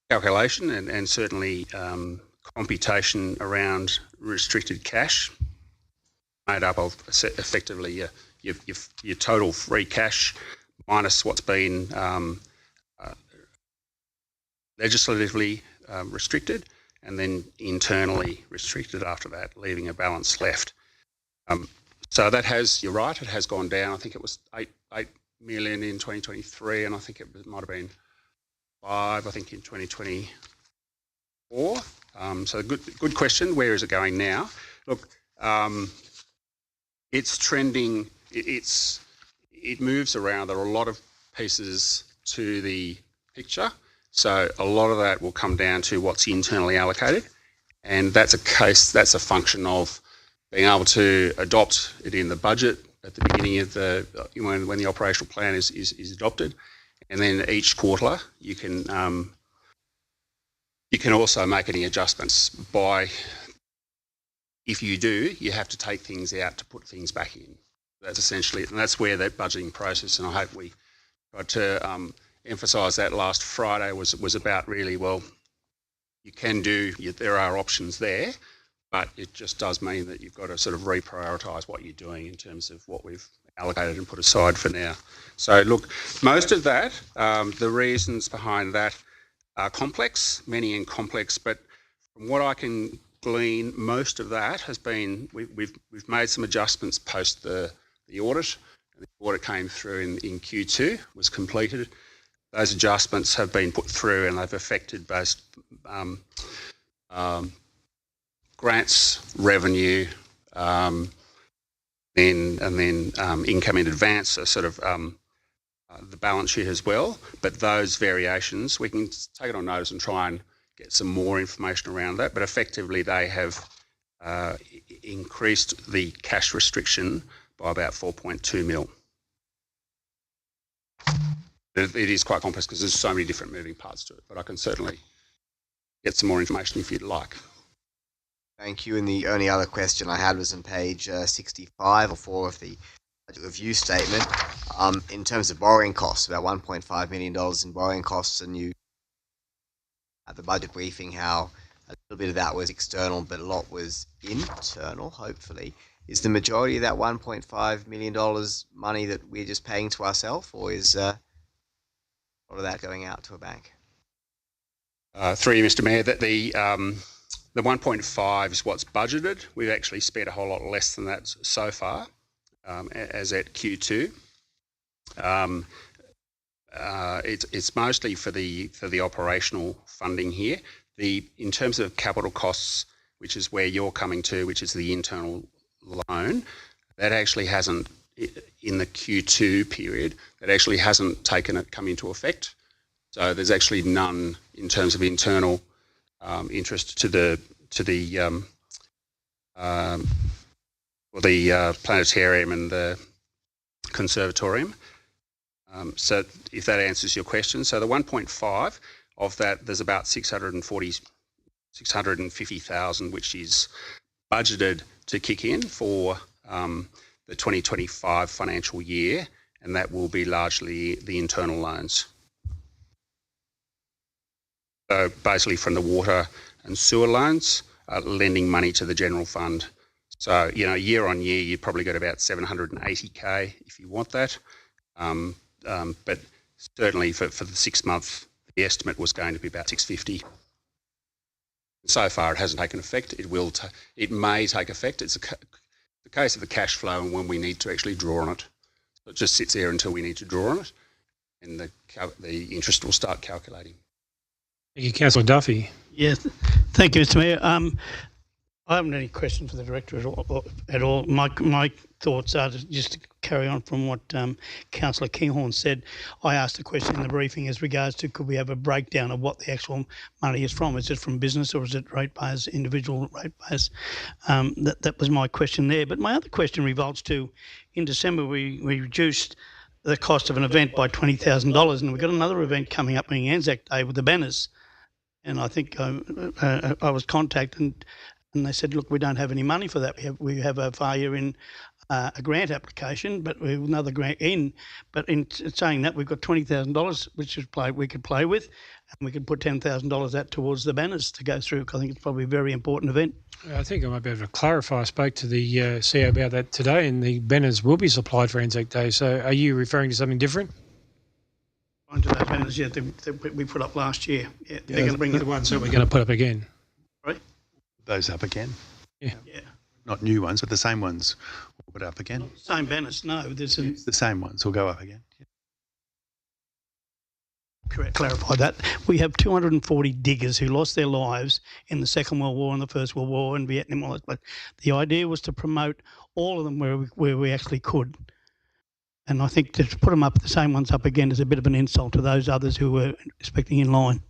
calculation and certainly computation around restricted cash, made up of effectively your total free cash minus what's been legislatively restricted, and then internally restricted after that, leaving a balance left. So that has, you're right, it has gone down. I think it was 8 million in 2023, and I think it might have been 5, I think, in 2024. So good question. Where is it going now? Look, it's trending. It moves around. There are a lot of pieces to the picture. So a lot of that will come down to what's internally allocated, and that's a function of being able to adopt it in the budget at the beginning of when the operational plan is adopted, and then each quarter you can also make any adjustments by. If you do, you have to take things out to put things back in. That's essentially it, and that's where that budgeting process, and I hope we got to emphasise that last Friday was about really, well, there are options there, but it just does mean that you've got to sort of reprioritise what you're doing in terms of what we've allocated and put aside for now. So look, most of that, the reasons behind that are complex, many and complex, but from what I can glean, most of that has been, we've made some adjustments post the audit. The audit came through in Q2, was completed. Those adjustments have been put through and they've affected both grants, revenue, and then income in advance, so sort of the balance sheet as well. But those variations, we can take it on notice and try and get some more information around that. But effectively, they have increased the cash restriction by about 4.2 mil. It is quite complex because there's so many different moving parts to it, but I can certainly get some more information if you'd like. Thank you. And the only other question I had was on page 65 or 4 of the budget review statement. In terms of borrowing costs, about $1.5 million in borrowing costs, and you at the budget briefing how a little bit of that was external, but a lot was internal, hopefully. Is the majority of that $1.5 million money that we're just paying to ourselves, or is a lot of that going out to a bank? Through you, Mr. Mayor, that the 1.5 is what's budgeted. We've actually spent a whole lot less than that so far, as at Q2. It's mostly for the operational funding here. In terms of capital costs, which is where you're coming to, which is the internal loan, that actually hasn't, in the Q2 period, that actually hasn't come into effect. So there's actually none in terms of internal interest to the planetarium and the conservatorium. So if that answers your question, so the 1.5 of that, there's about 650,000, which is budgeted to kick in for the 2025 financial year, and that will be largely the internal loans. So basically from the water and sewer loans, lending money to the general fund. So, year on year, you've probably got about 780K if you want that. But certainly for the 6 month, the estimate was going to be about 650. So far, it hasn't taken effect. It may take effect. It's the case of the cash flow and when we need to actually draw on it. So it just sits there until we need to draw on it, and the interest will start calculating. Thank you, Councillor Duffy. Yes, thank you, Mr. Mayor. I haven't any questions for the director at all. My thoughts are just to carry on from what Councillor Kinghorn said. I asked a question in the briefing as regards to could we have a breakdown of what the actual money is from? Is it from business or is it ratepayers, individual ratepayers? That was my question there. But my other question revolves to, in December we reduced the cost of an event by $20,000, and we've got another event coming up on Anzac Day with the banners. And I think I was contacted and they said, look, we don't have any money for that. We have a failure in a grant application, but we have another grant in. But in saying that, we've got $20,000 which we could play with, and we could put $10,000 out towards the banners to go through. I think it's probably a very important event. I think I might be able to clarify. I spoke to the CEO about that today, and the banners will be supplied for Anzac Day. So are you referring to something different? To those banners, yeah, that we put up last year. Yeah, they're going to bring the ones that we're going to put up again. Right? Those up again? Yeah. Not new ones, but the same ones will put up again. Same banners, no. There's the same ones will go up again. Correct. Clarify that. We have 240 diggers who lost their lives in the Second World War and the First World War and Vietnam. All that. But the idea was to promote all of them where we actually could. And I think to put them up, the same ones up again, is a bit of an insult to those others who were expecting in line.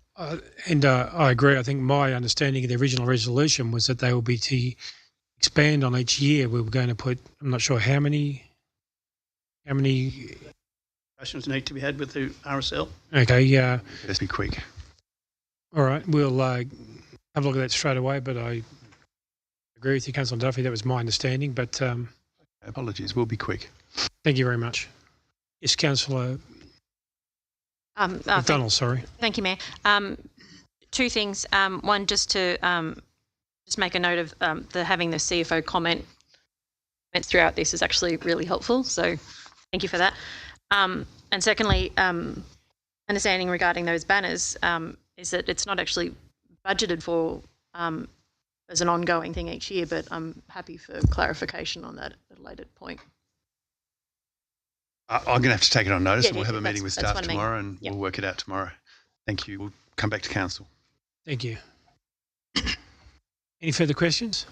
And I agree. I think my understanding of the original resolution was that they will be to expand on each year. We were going to put, I'm not sure how many discussions need to be had with the RSL. Okay, let's be quick. All right, we'll have a look at that straight away, but I agree with you, Councillor Duffy. That was my understanding, but apologies, we'll be quick. Thank you very much. Yes, Councillor McDonald, sorry. Thank you, Mayor. Two things. One, just to just make a note of having the CFO comments throughout this is actually really helpful. So thank you for that. And secondly, understanding regarding those banners is that it's not actually budgeted for as an ongoing thing each year, but I'm happy for clarification on that at a later point. I'm going to have to take it on notice, and Yeah, we'll have a meeting with that's staff what I mean. tomorrow, and Yep. we'll work it out tomorrow. Thank you. We'll come back to council. Thank you. Any further questions?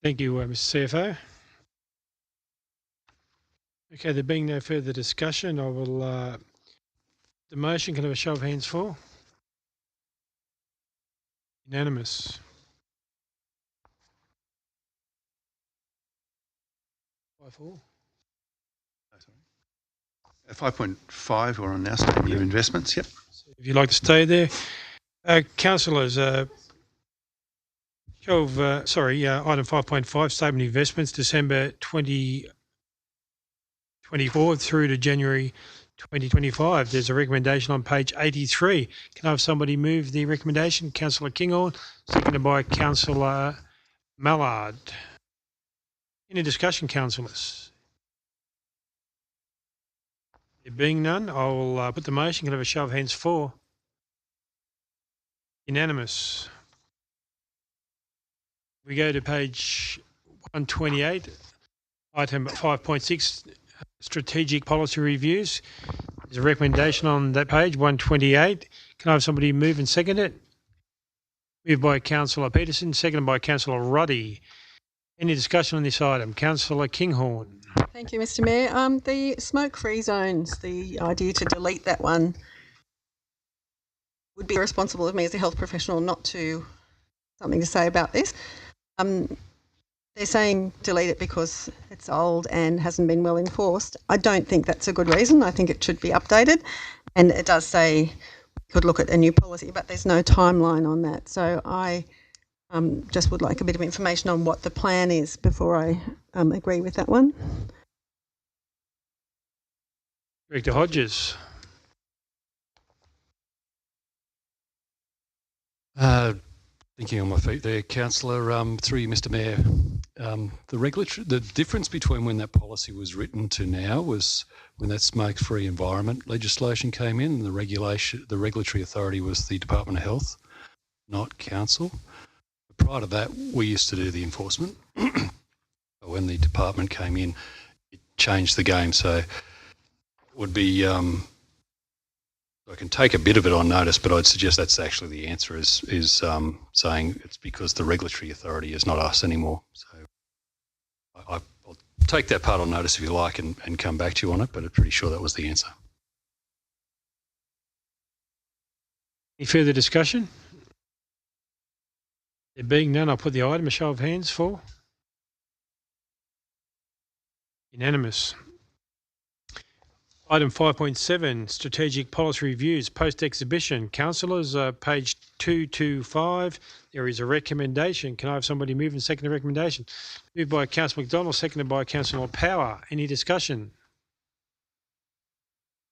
Thank you, Mr. CFO. Okay, there being no further discussion, I will, the motion, can I have a show of hands for? Unanimous. 5-4. 5.5, we're on now, statement of investments. Yep. So if you'd like to stay there. Councillors, item 5.5, statement of investments, December 2024 through to January 2025. There's a recommendation on page 83. Can I have somebody move the recommendation? Councillor Kinghorn, seconded by Councillor Mallard. Any discussion, councillors? There being none, I will put the motion. Can I have a show of hands for? Unanimous. We go to page 128, item 5.6, strategic policy reviews. There's a recommendation on that page, 128. Can I have somebody move and second it? Moved by Councillor Peterson, seconded by Councillor Ruddy. Any discussion on this item? Councillor Kinghorn. Thank you, Mr. Mayor. The smoke-free zones, the idea to delete that one would be responsible of me as a health professional not to something to say about this. They're saying delete it because it's old and hasn't been well enforced. I don't think that's a good reason. I think it should be updated, and it does say we could look at a new policy, but there's no timeline on that. So I just would like a bit of information on what the plan is before I agree with that one. Director Hodges. Thinking on my feet there, Councillor, through you, Mr. Mayor. The difference between when that policy was written to now was when that smoke-free environment legislation came in, and the regulatory authority was the Department of Health, not Council. Prior to that, we used to do the enforcement. When the department came in, it changed the game. So it would be, I can take a bit of it on notice, but I'd suggest that's actually the answer is saying it's because the regulatory authority is not us anymore. So I'll take that part on notice if you like and come back to you on it, but I'm pretty sure that was the answer. Any further discussion? There being none, I'll put the item. A show of hands for. Unanimous. Item 5.7, Strategic Policy Reviews, Post-Exhibition. Councillors, page 225, there is a recommendation. Can I have somebody move and second the recommendation? Moved by Councillor McDonald, seconded by Councillor Power. Any discussion?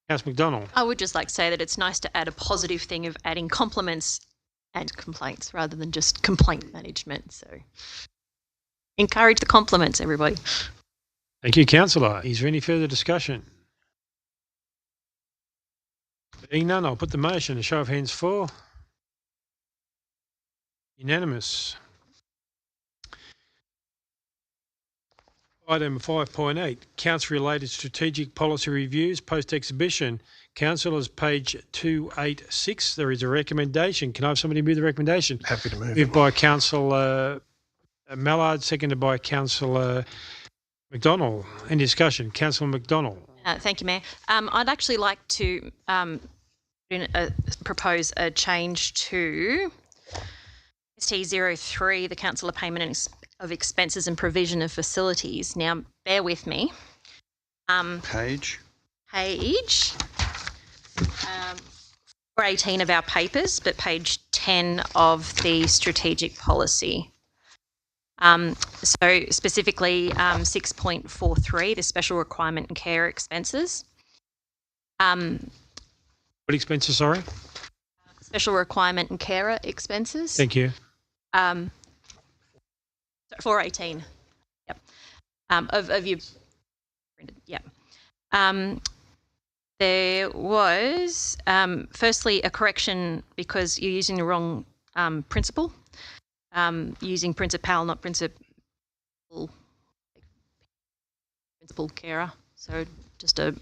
Councillor McDonald. I would just like to say that it's nice to add a positive thing of adding compliments and complaints rather than just complaint management. So encourage the compliments, everybody. Thank you, Councillor. Is there any further discussion? Being none, I'll put the motion. A show of hands for. Unanimous. Item 5.8, Council-related strategic policy reviews, post-exhibition. Councillors, page 286, there is a recommendation. Can I have somebody move the recommendation? Happy to move. Moved by Councillor Mallard, seconded by Councillor McDonald. Any discussion? Councillor McDonald. Thank you, Mayor. I'd actually like to propose a change to ST03, the Council of Payment of Expenses and Provision of Facilities. Now, bear with me. Page 418 of our papers, but page 10 of the strategic policy. So specifically 6.43, the special requirement and care expenses. What expenses, sorry? Special requirement and carer expenses. Thank you. 418. Yep. Of your, yep. There was firstly a correction because you're using the wrong principle. Using principal, not principal carer. So just a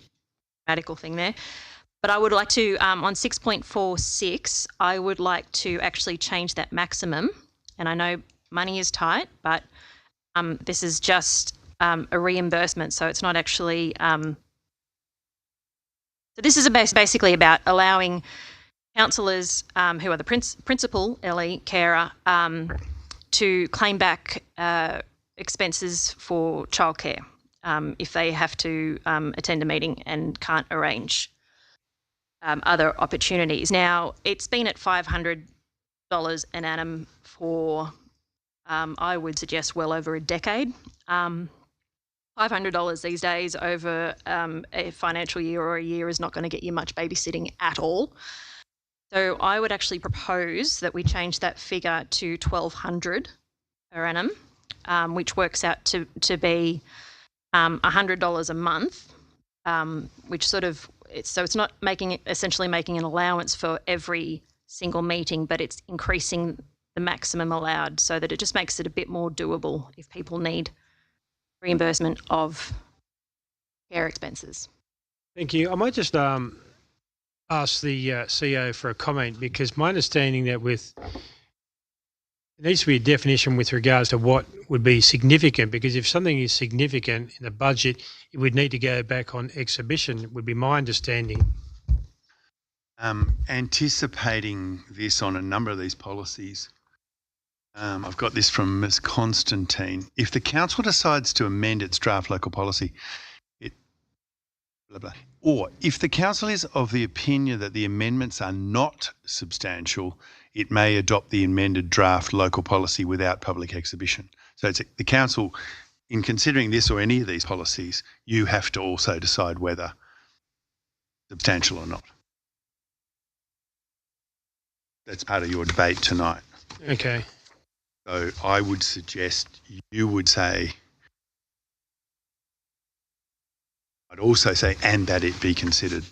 grammatical thing there. But I would like to, on 6.46, I would like to actually change that maximum. And I know money is tight, but this is just a reimbursement. So it's not actually, so this is basically about allowing councillors who are the principal LE carer to claim back expenses for childcare if they have to attend a meeting and can't arrange other opportunities. Now, it's been at $500 an annum for, I would suggest, well over a decade. $500 these days over a financial year or a year is not going to get you much babysitting at all. So I would actually propose that we change that figure to $1,200 per annum, which works out to be $100 a month, which sort of, it's not essentially making an allowance for every single meeting, but it's increasing the maximum allowed so that it just makes it a bit more doable if people need reimbursement of care expenses. Thank you. I might just ask the CEO for a comment, because my understanding that with There needs to be a definition with regards to what would be significant, because if something is significant in the budget, it would need to go back on exhibition, would be my understanding. Anticipating this on a number of these policies, I've got this from Ms Constantine. If the council decides to amend its draft local policy, or if the council is of the opinion that the amendments are not substantial, it may adopt the amended draft local policy without public exhibition. So it's the council, in considering this or any of these policies, you have to also decide whether substantial or not. That's part of your debate tonight. Okay. So I would suggest you would say, I'd also say, and that it be considered.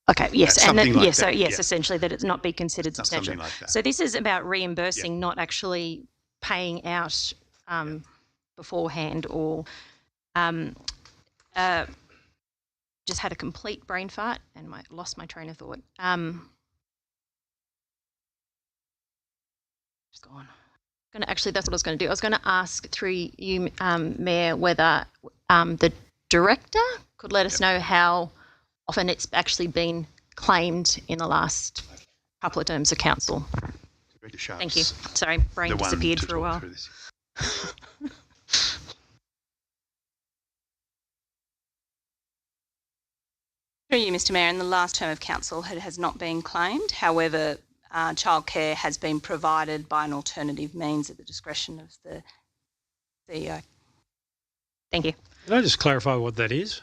Okay, yes, and Something like yes, so that, yes, yeah. essentially that it's not be considered Something substantial. like that. So this is about reimbursing, not actually paying out beforehand or just had a complete brain fart and lost my train of thought. Just gone. Actually, that's what I was going to do. I was going to ask through you, Mayor, whether the director could let us know how often it's actually been claimed in the last couple of terms of council. Thank you. Sorry, brain disappeared for a while. Through you, Mr Mayor, in the last term of council it has not been claimed. However, childcare has been provided by an alternative means at the discretion of the CEO. Thank you. Can I just clarify what that is?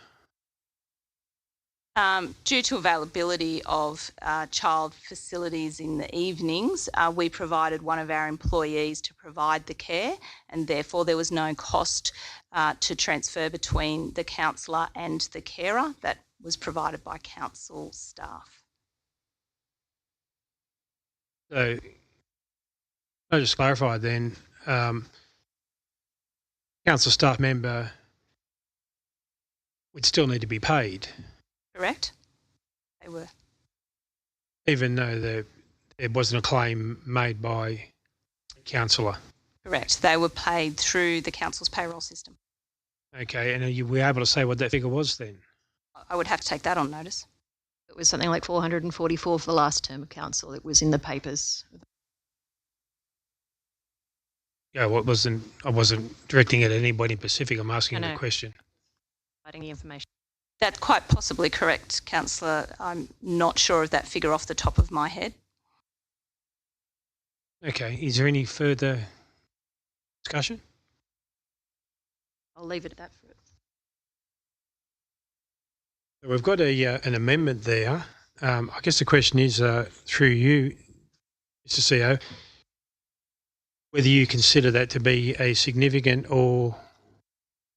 Due to availability of child facilities in the evenings, we provided one of our employees to provide the care, and therefore there was no cost to transfer between the counsellor and the carer. That was provided by council staff. So, I just clarify then, council staff member would still need to be paid. Correct? They were. Even though there wasn't a claim made by councillor. Correct. They were paid through the council's payroll system. Okay, and are you able to say what that figure was then? I would have to take that on notice. It was something like 444 for the last term of council. It was in the papers. Yeah, I wasn't directing it at anybody in Pacific. I'm asking the question. Providing the information. That's quite possibly correct, Councillor. I'm not sure of that figure off the top of my head. Okay, is there any further discussion? I'll leave it at that. We've got an amendment there. I guess the question is, through you, Mr. CEO, whether you consider that to be a significant or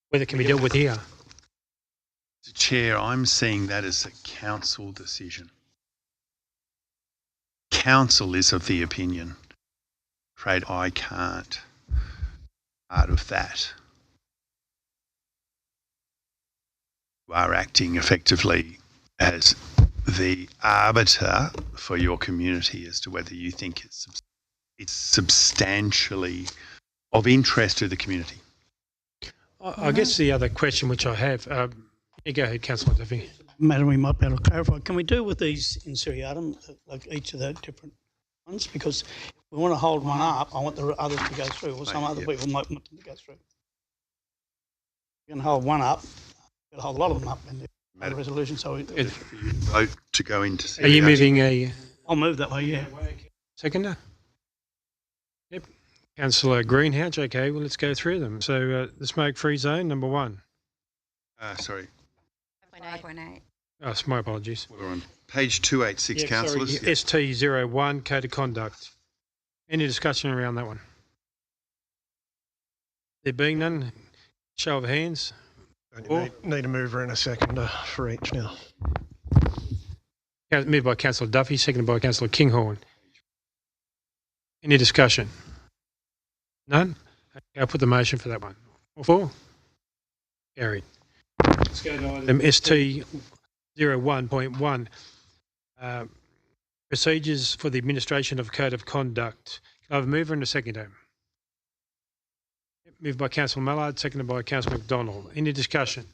whether it can be dealt with here. Chair, I'm seeing that as a council decision. Council is of the opinion. I'm afraid I can't part of that. You are acting effectively as the arbiter for your community as to whether you think it's substantially of interest to the community. I guess the other question which I have, go ahead, Councillor Duffy. Madam, we might be able to clarify. Can we do with these in seriatim, like each of the different ones? Because if we want to hold one up, I want the others to go through, or some other people might want them to go through. You can hold one up, you've got to hold a lot of them up in the resolution. So we vote to go into seriatim. Are you moving a... I'll move that way, yeah. Seconder? Yep. Councillor Greenhouse, okay, well, let's go through them. So the smoke-free zone, number 1. Sorry. 5.8. Oh, my apologies. We're on page 286, councillors. ST01, Code of Conduct. Any discussion around that one? There being none, show of hands. Need a mover and a seconder for each now. Moved by Councillor Duffy, seconded by Councillor Kinghorn. Any discussion? None? Okay, I'll put the motion for that one. All for? Carried. Let's go to item ST01.1. Procedures for the administration of Code of Conduct. Can I have a mover and a seconder. Moved by Councillor Mallard, seconded by Councillor McDonald. Any discussion?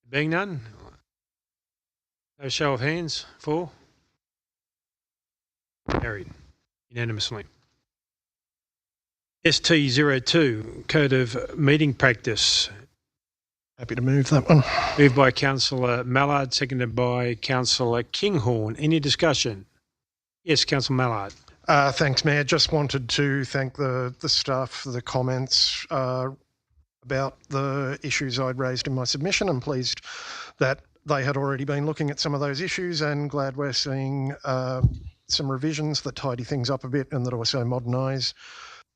Being none, a show of hands for? Carried unanimously. ST02, Code of Meeting Practice. Happy to move that one. Moved by Councillor Mallard, seconded by Councillor Kinghorn. Any discussion? Yes, Councillor Mallard. Thanks, Mayor. Just wanted to thank the staff for the comments about the issues I'd raised in my submission. I'm pleased that they had already been looking at some of those issues, and glad we're seeing some revisions that tidy things up a bit and that also modernise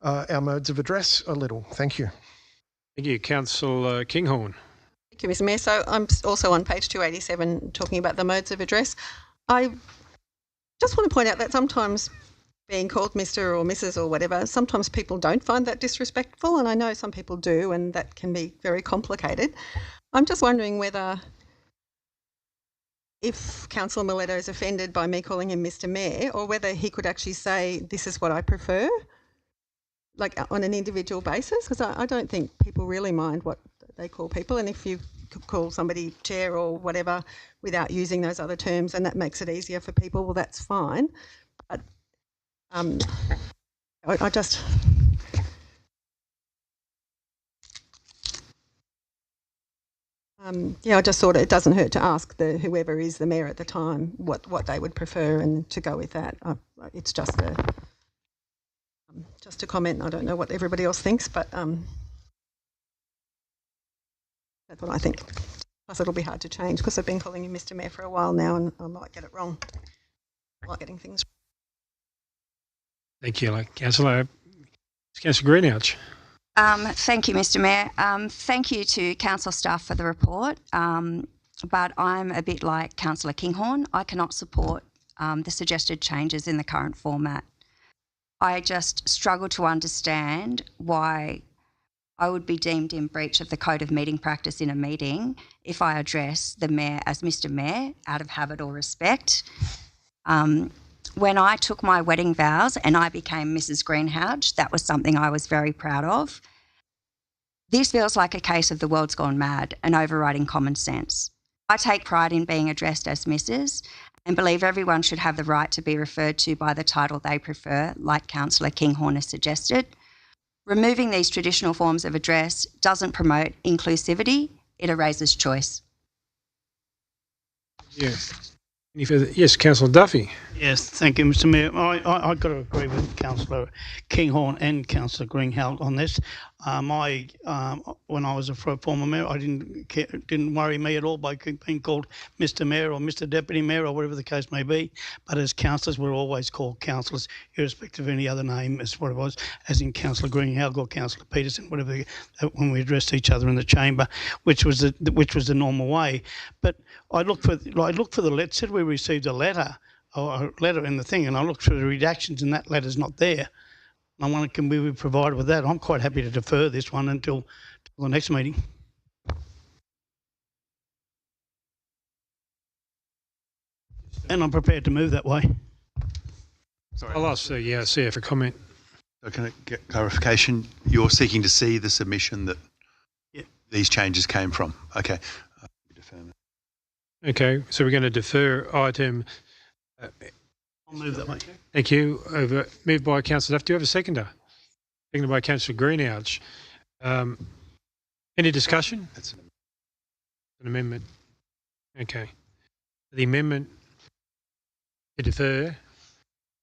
our modes of address a little. Thank you. Thank you, Councillor Kinghorn. Thank you, Mr. Mayor. So I'm also on page 287 talking about the modes of address. I just want to point out that sometimes being called Mr. or Mrs. or whatever, sometimes people don't find that disrespectful, and I know some people do, and that can be very complicated. I'm just wondering whether, if Councillor Miletto is offended by me calling him Mr. Mayor, or whether he could actually say, this is what I prefer, like on an individual basis, because I don't think people really mind what they call people, and if you could call somebody chair or whatever without using those other terms and that makes it easier for people, well, that's fine. But I just... I just thought it doesn't hurt to ask whoever is the mayor at the time what they would prefer and to go with that. It's just a comment. I don't know what everybody else thinks, but that's what I think. Plus, it'll be hard to change because I've been calling him Mr. Mayor for a while now, and I might get it wrong. I like getting things wrong. Thank you, Councillor Greenouch. Thank you, Mr. Mayor. Thank you to council staff for the report, but I'm a bit like Councillor Kinghorn. I cannot support the suggested changes in the current format. I just struggle to understand why I would be deemed in breach of the Code of Meeting Practice in a meeting if I address the Mayor as Mr. Mayor out of habit or respect. When I took my wedding vows and I became Mrs. Greenhalgh, that was something I was very proud of. This feels like a case of the world's gone mad and overriding common sense. I take pride in being addressed as Mrs. and believe everyone should have the right to be referred to by the title they prefer, like Councillor Kinghorn has suggested. Removing these traditional forms of address doesn't promote inclusivity, it erases choice. Yes. Any further? Yes, Councillor Duffy. Yes, thank you, Mr. Mayor. I've got to agree with Councillor Kinghorn and Councillor Greenhalgh on this. When I was a former mayor, I didn't worry me at all by being called Mr. Mayor or Mr. Deputy Mayor or whatever the case may be. But as councillors, we're always called councillors, irrespective of any other name, as what it was, as in Councillor Greenhalgh or Councillor Peterson, whatever, when we addressed each other in the chamber, which was the normal way. But I looked for the letter. Said we received a letter in the thing, and I looked through the redactions, and that letter's not there. I wonder, can we be provided with that? I'm quite happy to defer this one until the next meeting. And I'm prepared to move that way. Sorry, I'll ask the CF for comment. So can I get clarification? You're seeking to see the submission that these changes came from? Okay. Okay, so we're going to defer item. I'll move that way. Thank you. Moved by Councillor Duff. Do you have a seconder? Seconded by Councillor Greenouch. Any discussion? That's an amendment. Okay. The amendment to defer.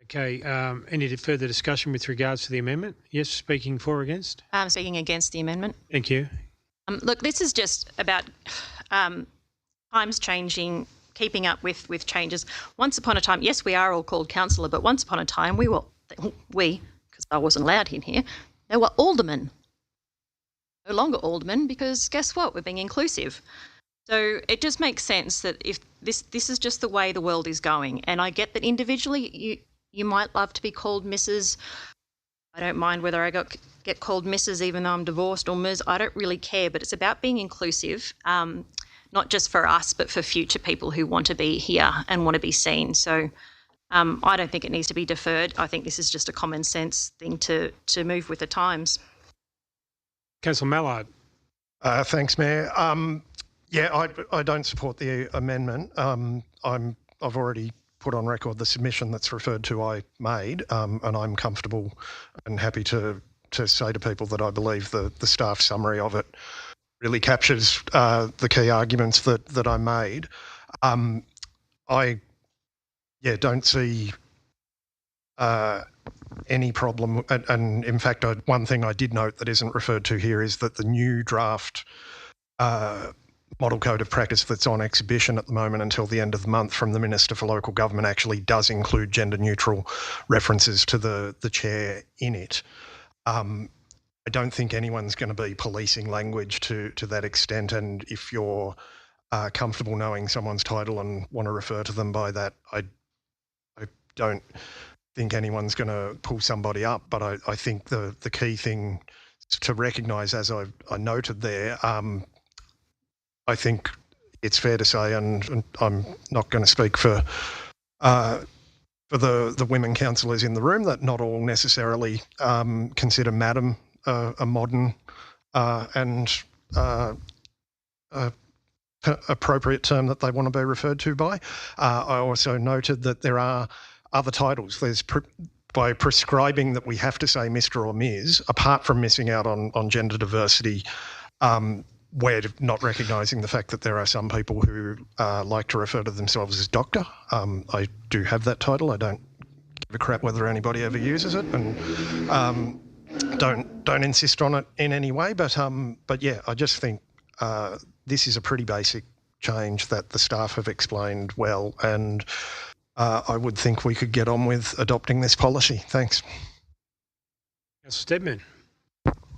Okay. Any further discussion with regards to the amendment? Yes, speaking for or against? I'm speaking against the amendment. Thank you. Look, this is just about times changing, keeping up with changes. Once upon a time, yes, we are all called councillor, but once upon a time because I wasn't allowed in here, they were aldermen. No longer aldermen, because guess what? We're being inclusive. So it just makes sense that if this is just the way the world is going, and I get that individually you might love to be called Mrs. I don't mind whether I get called Mrs. even though I'm divorced or Ms. I don't really care, but it's about being inclusive. Not just for us, but for future people who want to be here and want to be seen. So I don't think it needs to be deferred. I think this is just a common sense thing to move with the times. Councillor Mallard. Thanks, Mayor. Yeah, I don't support the amendment. I've already put on record the submission that's referred to I made, and I'm comfortable and happy to say to people that I believe the staff summary of it really captures the key arguments that I made. I don't see any problem. And in fact, one thing I did note that isn't referred to here is that the new draft model code of practice that's on exhibition at the moment until the end of the month from the Minister for Local Government actually does include gender neutral references to the chair in it. I don't think anyone's going to be policing language to that extent, and if you're comfortable knowing someone's title and want to refer to them by that, I don't think anyone's going to pull somebody up, but I think the key thing to recognise, as I noted there, I think it's fair to say, and I'm not going to speak for the women councillors in the room, that not all necessarily consider madam a modern and appropriate term that they want to be referred to by. I also noted that there are other titles. By prescribing that we have to say Mr. or Ms, apart from missing out on gender diversity, we're not recognising the fact that there are some people who like to refer to themselves as doctor. I do have that title. I don't give a crap whether anybody ever uses it, and don't insist on it in any way. But yeah, I just think this is a pretty basic change that the staff have explained well, and I would think we could get on with adopting this policy. Thanks. Councillor Steadman.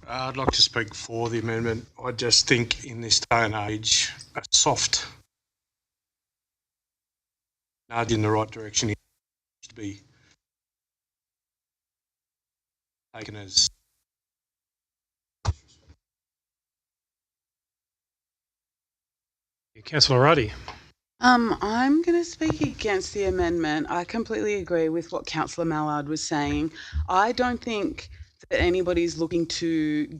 I'd like to speak for the amendment. I just think in this day and age, a soft nudge in the right direction needs to be taken as Councillor Ruddy. I'm going to speak against the amendment. I completely agree with what Councillor Mallard was saying. I don't think that anybody's looking to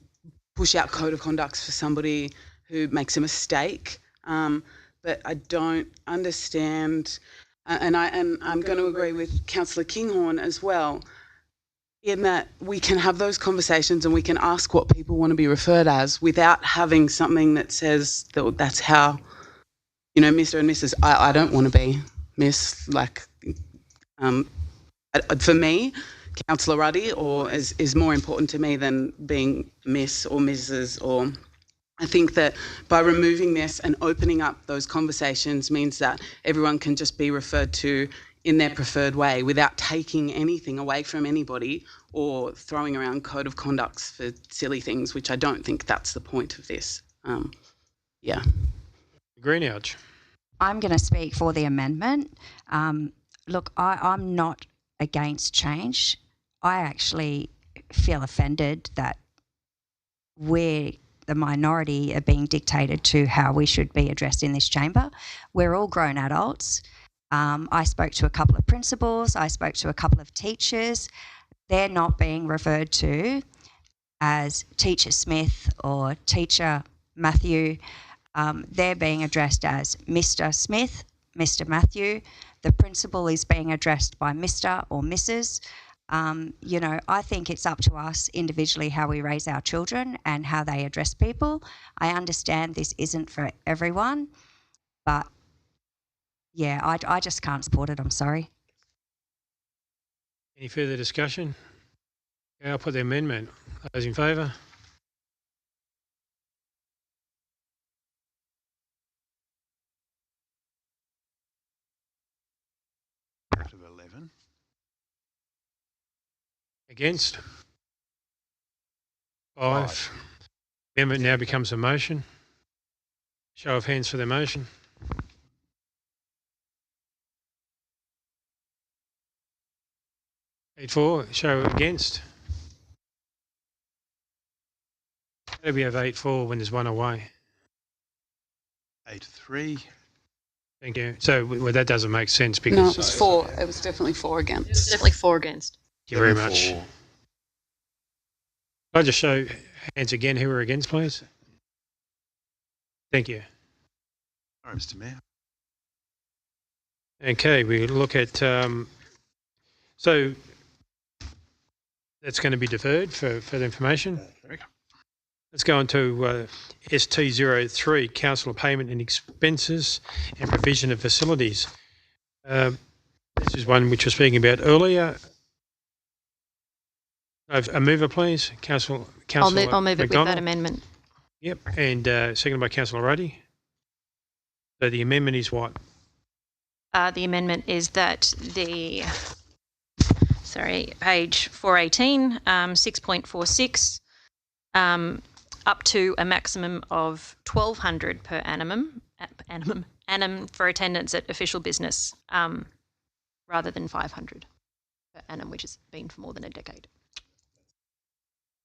push out code of conducts for somebody who makes a mistake. But I don't understand, and I'm going to agree with Councillor Kinghorn as well, in that we can have those conversations and we can ask what people want to be referred as without having something that says that that's how, you know, Mr. and Mrs. I don't want to be Miss, like, for me, Councillor Ruddy is more important to me than being Miss or Mrs. Or I think that by removing this and opening up those conversations means that everyone can just be referred to in their preferred way without taking anything away from anybody or throwing around code of conducts for silly things, which I don't think that's the point of this. Yeah. Greenouch. I'm going to speak for the amendment. Look, I'm not against change. I actually feel offended that we, the minority, are being dictated to how we should be addressed in this chamber. We're all grown adults. I spoke to a couple of principals. I spoke to a couple of teachers. They're not being referred to as Teacher Smith or Teacher Matthew. They're being addressed as Mr. Smith, Mr. Matthew. The principal is being addressed by Mr. or Mrs. You know, I think it's up to us individually how we raise our children and how they address people. I understand this isn't for everyone, but yeah, I just can't support it. I'm sorry. Any further discussion? Okay, I'll put the amendment. Those in favour? Of 11. Against? 5. Amendment now becomes a motion. Show of hands for the motion. Eight 4. Show against. How do we have 8-4 when there's one away? 8-3. Thank you. So well, that doesn't make sense because. No, it was 4. It was definitely 4 against. It's definitely 4 against. Thank you very much. Can I just show hands again who are against, please? Thank you. Sorry, Mr. Mayor. Okay, we look at, so that's going to be deferred for further information. Let's go on to ST03, Council Payment and Expenses and Provision of Facilities. This is one which we were speaking about earlier. A mover, please. Councillor I'll move it with McDonald. that amendment. Yep, and seconded by Councillor Ruddy. So the amendment is what? The amendment is that page 418, 6.46, up to a maximum of $1,200 per annum for attendance at official business, rather than $500 per annum, which has been for more than a decade.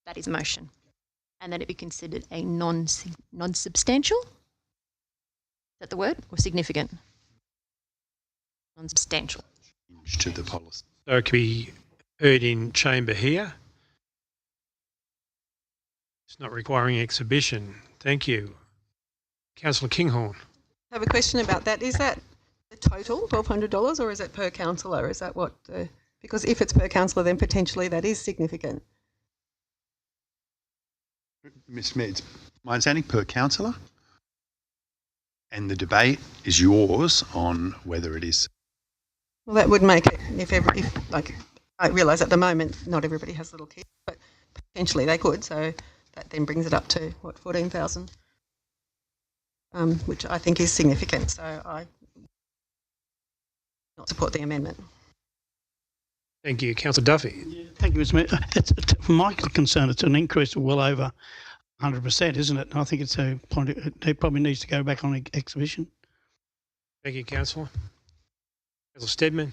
That is a motion. And that it be considered a non-substantial? Is that the word? Or significant? Non-substantial. To the policy. So it can be heard in chamber here. It's not requiring exhibition. Thank you. Councillor Kinghorn. I have a question about that. Is that the total, $1,200, or is it per councillor? Is that what? Because if it's per councillor, then potentially that is significant. Mr. Mayor, it's my understanding per councillor, and the debate is yours on whether it is. Well, that would make it, if I realise at the moment not everybody has little kids, but potentially they could, so that then brings it up to, what, 14,000, which I think is significant, so I not support the amendment. Thank you. Councillor Duffy. Thank you, Mr. Mayor. From my concern, it's an increase of well over 100%, isn't it? And I think it's a point. It probably needs to go back on exhibition. Thank you, Councillor. Councillor Steadman.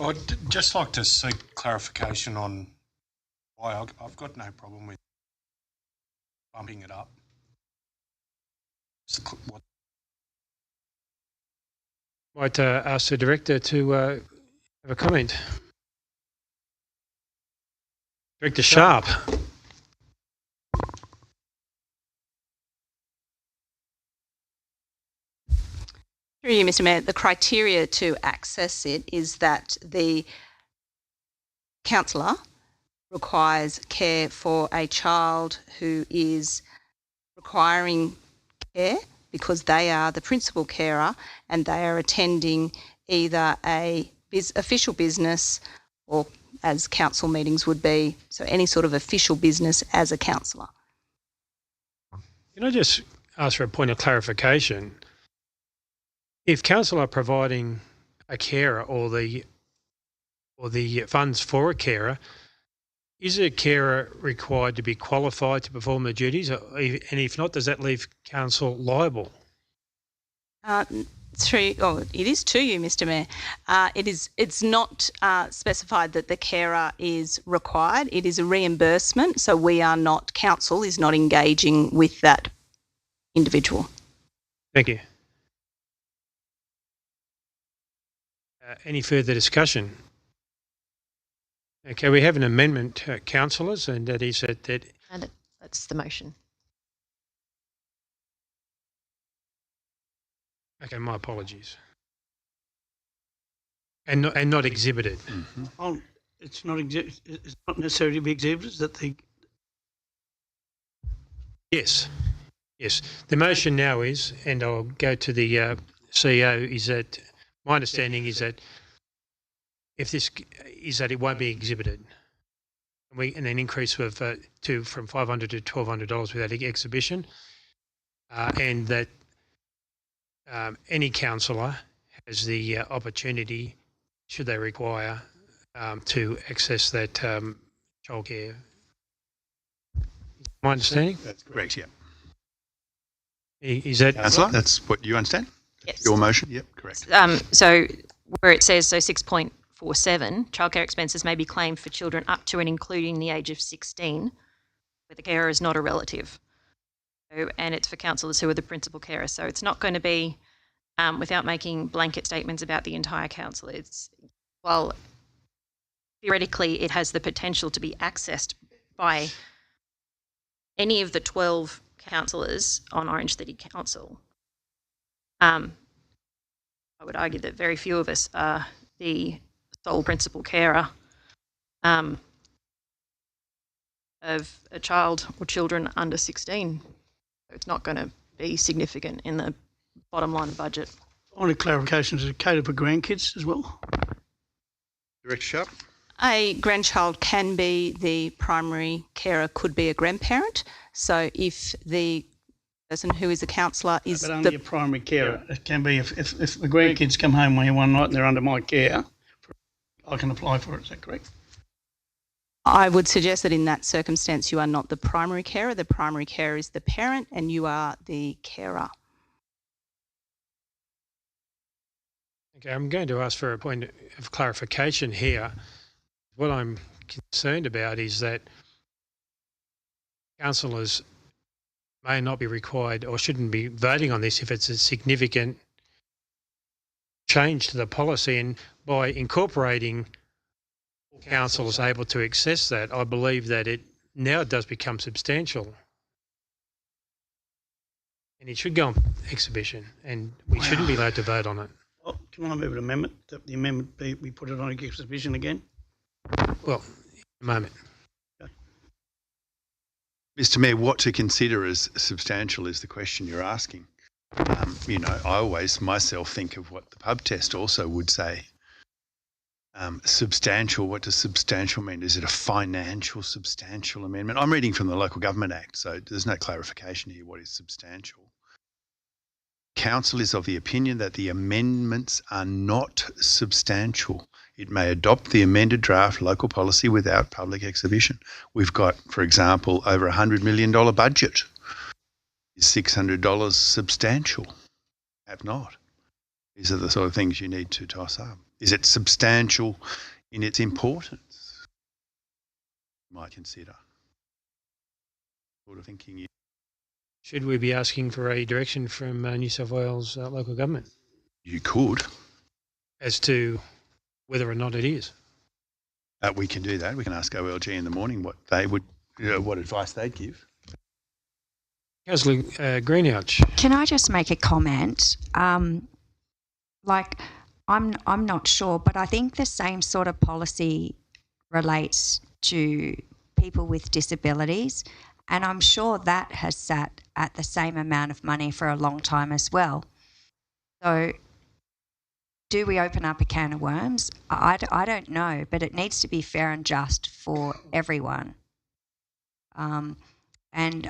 I'd just like to seek clarification on why. I've got no problem with bumping it up. Might ask the Director to have a comment. Director Sharp. Through you, Mr. Mayor, the criteria to access it is that the councillor requires care for a child who is requiring care because they are the principal carer and they are attending either a official business or, as council meetings would be, so any sort of official business as a councillor. Can I just ask for a point of clarification? If council are providing a carer or the funds for a carer, is a carer required to be qualified to perform the duties? And if not, does that leave council liable? It is to you, Mr. Mayor. It's not specified that the carer is required. It is a reimbursement, so council is not engaging with that individual. Thank you. Any further discussion? Okay, we have an amendment, councillors, and that is that. And that's the motion. Okay, my apologies. And not exhibited. Mm-hmm. Oh, it's not necessary to be exhibited. Is that the? Yes. The motion now is, and I'll go to the CEO, is that my understanding is that if this is that it won't be exhibited, and an increase of from $500 to $1,200 without exhibition, and that any councillor has the opportunity, should they require, to access that childcare. My understanding? That's correct. Yeah. Is that Councillor? That's what you understand? Yes. Your motion? Yep, correct. So where it says 6.47, childcare expenses may be claimed for children up to and including the age of 16, where the carer is not a relative. So, and it's for councillors who are the principal carer. So it's not going to be without making blanket statements about the entire council. While theoretically it has the potential to be accessed by any of the 12 councillors on Orange City Council, I would argue that very few of us are the sole principal carer of a child or children under 16. So it's not going to be significant in the bottom line of budget. Only clarification, is it catered for grandkids as well? Director Sharp? A grandchild can be the primary carer, could be a grandparent. So if the person who is a counsellor is but only a primary carer. It can be if the grandkids come home one night and they're under my care, I can apply for it. Is that correct? I would suggest that in that circumstance you are not the primary carer. The primary carer is the parent and you are the carer. Okay, I'm going to ask for a point of clarification here. What I'm concerned about is that councillors may not be required or shouldn't be voting on this if it's a significant change to the policy, and by incorporating councillors able to access that, I believe that it does become substantial. And it should go on exhibition and we shouldn't be allowed to vote on it. Oh, can I move an amendment? That the amendment be we put it on exhibition again? Well, in a moment. Okay. Mr. Mayor, what to consider as substantial is the question you're asking. I always myself think of what the pub test also would say. Substantial, what does substantial mean? Is it a financial substantial amendment? I'm reading from the Local Government Act, so there's no clarification here what is substantial. Council is of the opinion that the amendments are not substantial. It may adopt the amended draft local policy without public exhibition. We've got, for example, over $100 million budget. Is $600 substantial? Perhaps not. These are the sort of things you need to toss up. Is it substantial in its importance? You might consider. Sort of thinking you. Should we be asking for a direction from New South Wales local government? You could. As to whether or not it is. We can do that. We can ask OLG in the morning what they would, what advice they'd give. Councillor Greenouch. Can I just make a comment? I'm not sure, but I think the same sort of policy relates to people with disabilities, and I'm sure that has sat at the same amount of money for a long time as well. So do we open up a can of worms? I don't know, but it needs to be fair and just for everyone. And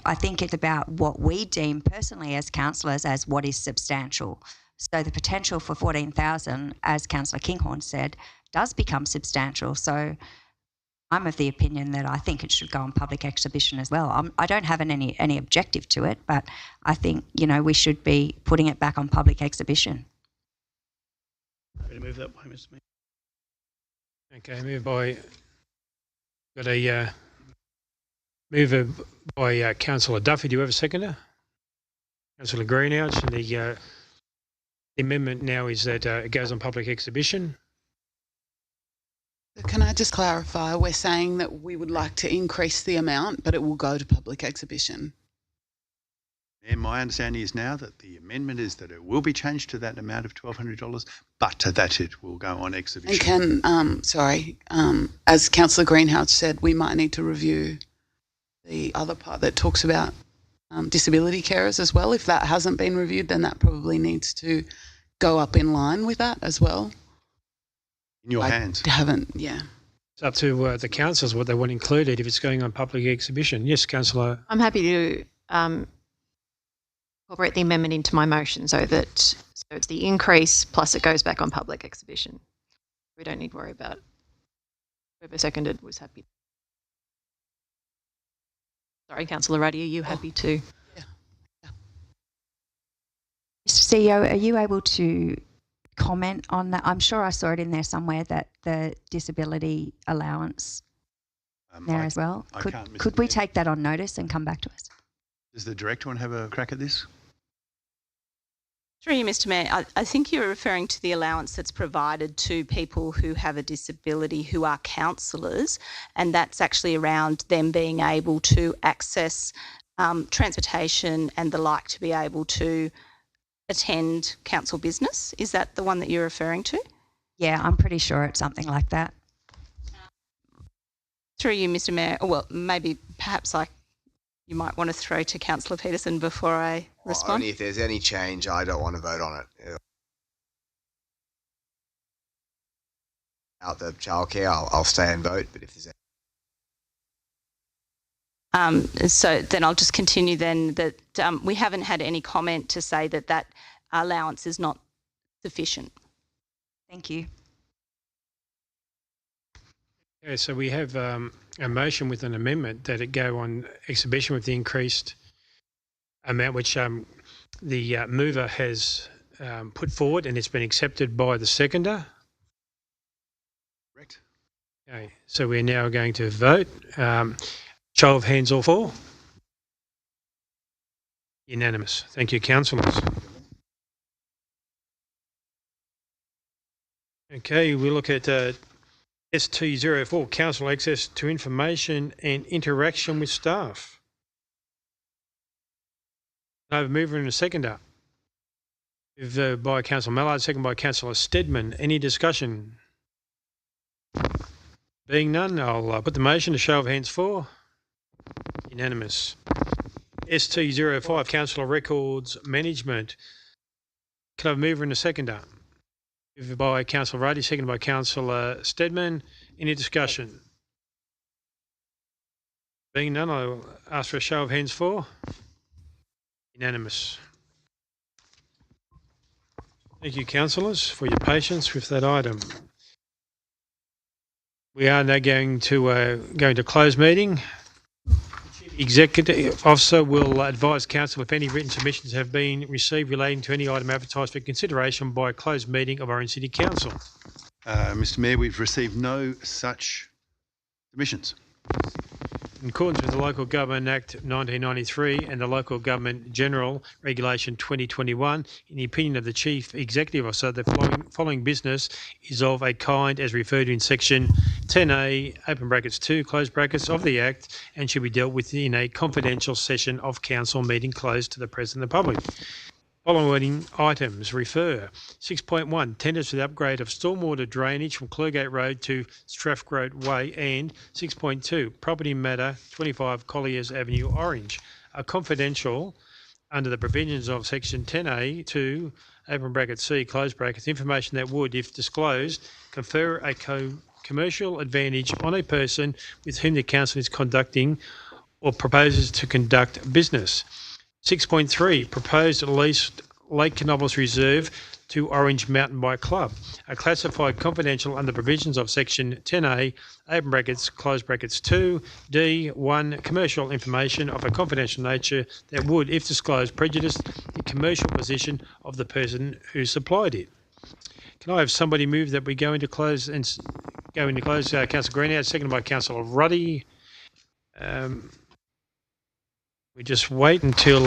I think it's about what we deem personally as councillors as what is substantial. So the potential for 14,000, as Councillor Kinghorn said, does become substantial. So I'm of the opinion that I think it should go on public exhibition as well. I don't have any objective to it, but I think, we should be putting it back on public exhibition. Ready to move that way, Mr. Mayor? Okay, got a mover by Councillor Duffy. Do you have a seconder? Councillor Greenouch, and the amendment now is that it goes on public exhibition. Can I just clarify? We're saying that we would like to increase the amount, but it will go to public exhibition. And my understanding is now that the amendment is that it will be changed to that amount of $1,200, but that it will go on exhibition. And as Councillor Greenhouse said, we might need to review the other part that talks about disability carers as well. If that hasn't been reviewed, then that probably needs to go up in line with that as well. In your hands. It's up to the councillors what they want included if it's going on public exhibition. Yes, Councillor. I'm happy to incorporate the amendment into my motion so it's the increase plus it goes back on public exhibition. We don't need to worry about whoever seconded was happy. Sorry, Councillor Ruddy, are you happy to? Mr. CEO, are you able to comment on that? I'm sure I saw it in there somewhere that the disability allowance as well. Could we take that on notice and come back to us? Does the director want to have a crack at this? Through you, Mr. Mayor, I think you're referring to the allowance that's provided to people who have a disability who are councillors, and that's actually around them being able to access transportation and the like to be able to attend council business. Is that the one that you're referring to? Yeah, I'm pretty sure it's something like that. Through you, Mr. Mayor, well, maybe perhaps you might want to throw to Councillor Peterson before I respond. Only if there's any change, I don't want to vote on it. Out the childcare, I'll stay and vote, but if there's so then I'll just continue then that we haven't had any comment to say that that allowance is not sufficient. Thank you. Okay, so we have a motion with an amendment that it go on exhibition with the increased amount which the mover has put forward, and it's been accepted by the seconder. Correct. Okay, so we're now going to vote. Show of hands all for? Unanimous. Thank you, councillors. Okay, we look at ST04, council access to information and interaction with staff. I have a mover and a seconder. Moved by Councillor Mallard, second by Councillor Steadman. Any discussion? Being none, I'll put the motion to show of hands for. Unanimous. ST05, Councillor Records Management. Can I have a mover and a seconder? Moved by Councillor Ruddy, seconded by Councillor Steadman. Any discussion? Being none, I'll ask for a show of hands for. Unanimous. Thank you, councillors, for your patience with that item. We are now going to close meeting. Executive Officer will advise Council if any written submissions have been received relating to any item advertised for consideration by a closed meeting of Orange City Council. Mr. Mayor, we've received no such submissions. In accordance with the Local Government Act 1993 and the Local Government General Regulation 2021, in the opinion of the Chief Executive Officer, the following business is of a kind as referred to in Section 10A, open brackets 2, close brackets, of the Act, and should be dealt with in a confidential session of council meeting closed to the press and the public. Following items refer 6.1 tenders for the upgrade of stormwater drainage from Clergate Road to Strathcote Way, and 6.2 property matter 25 Colliers Avenue, Orange are confidential under the provisions of Section 10A to open bracket C close brackets, information that would, if disclosed, confer a commercial advantage on a person with whom the council is conducting or proposes to conduct business. 6.3, proposed lease Lake Canobolas Reserve to Orange Mountain Bike Club, are classified confidential under provisions of Section 10A, open brackets, close brackets 2, D1, commercial information of a confidential nature that would, if disclosed, prejudice the commercial position of the person who supplied it. Can I have somebody move that we go into close? Councillor Greenhouse, seconded by Councillor Ruddy. We just wait until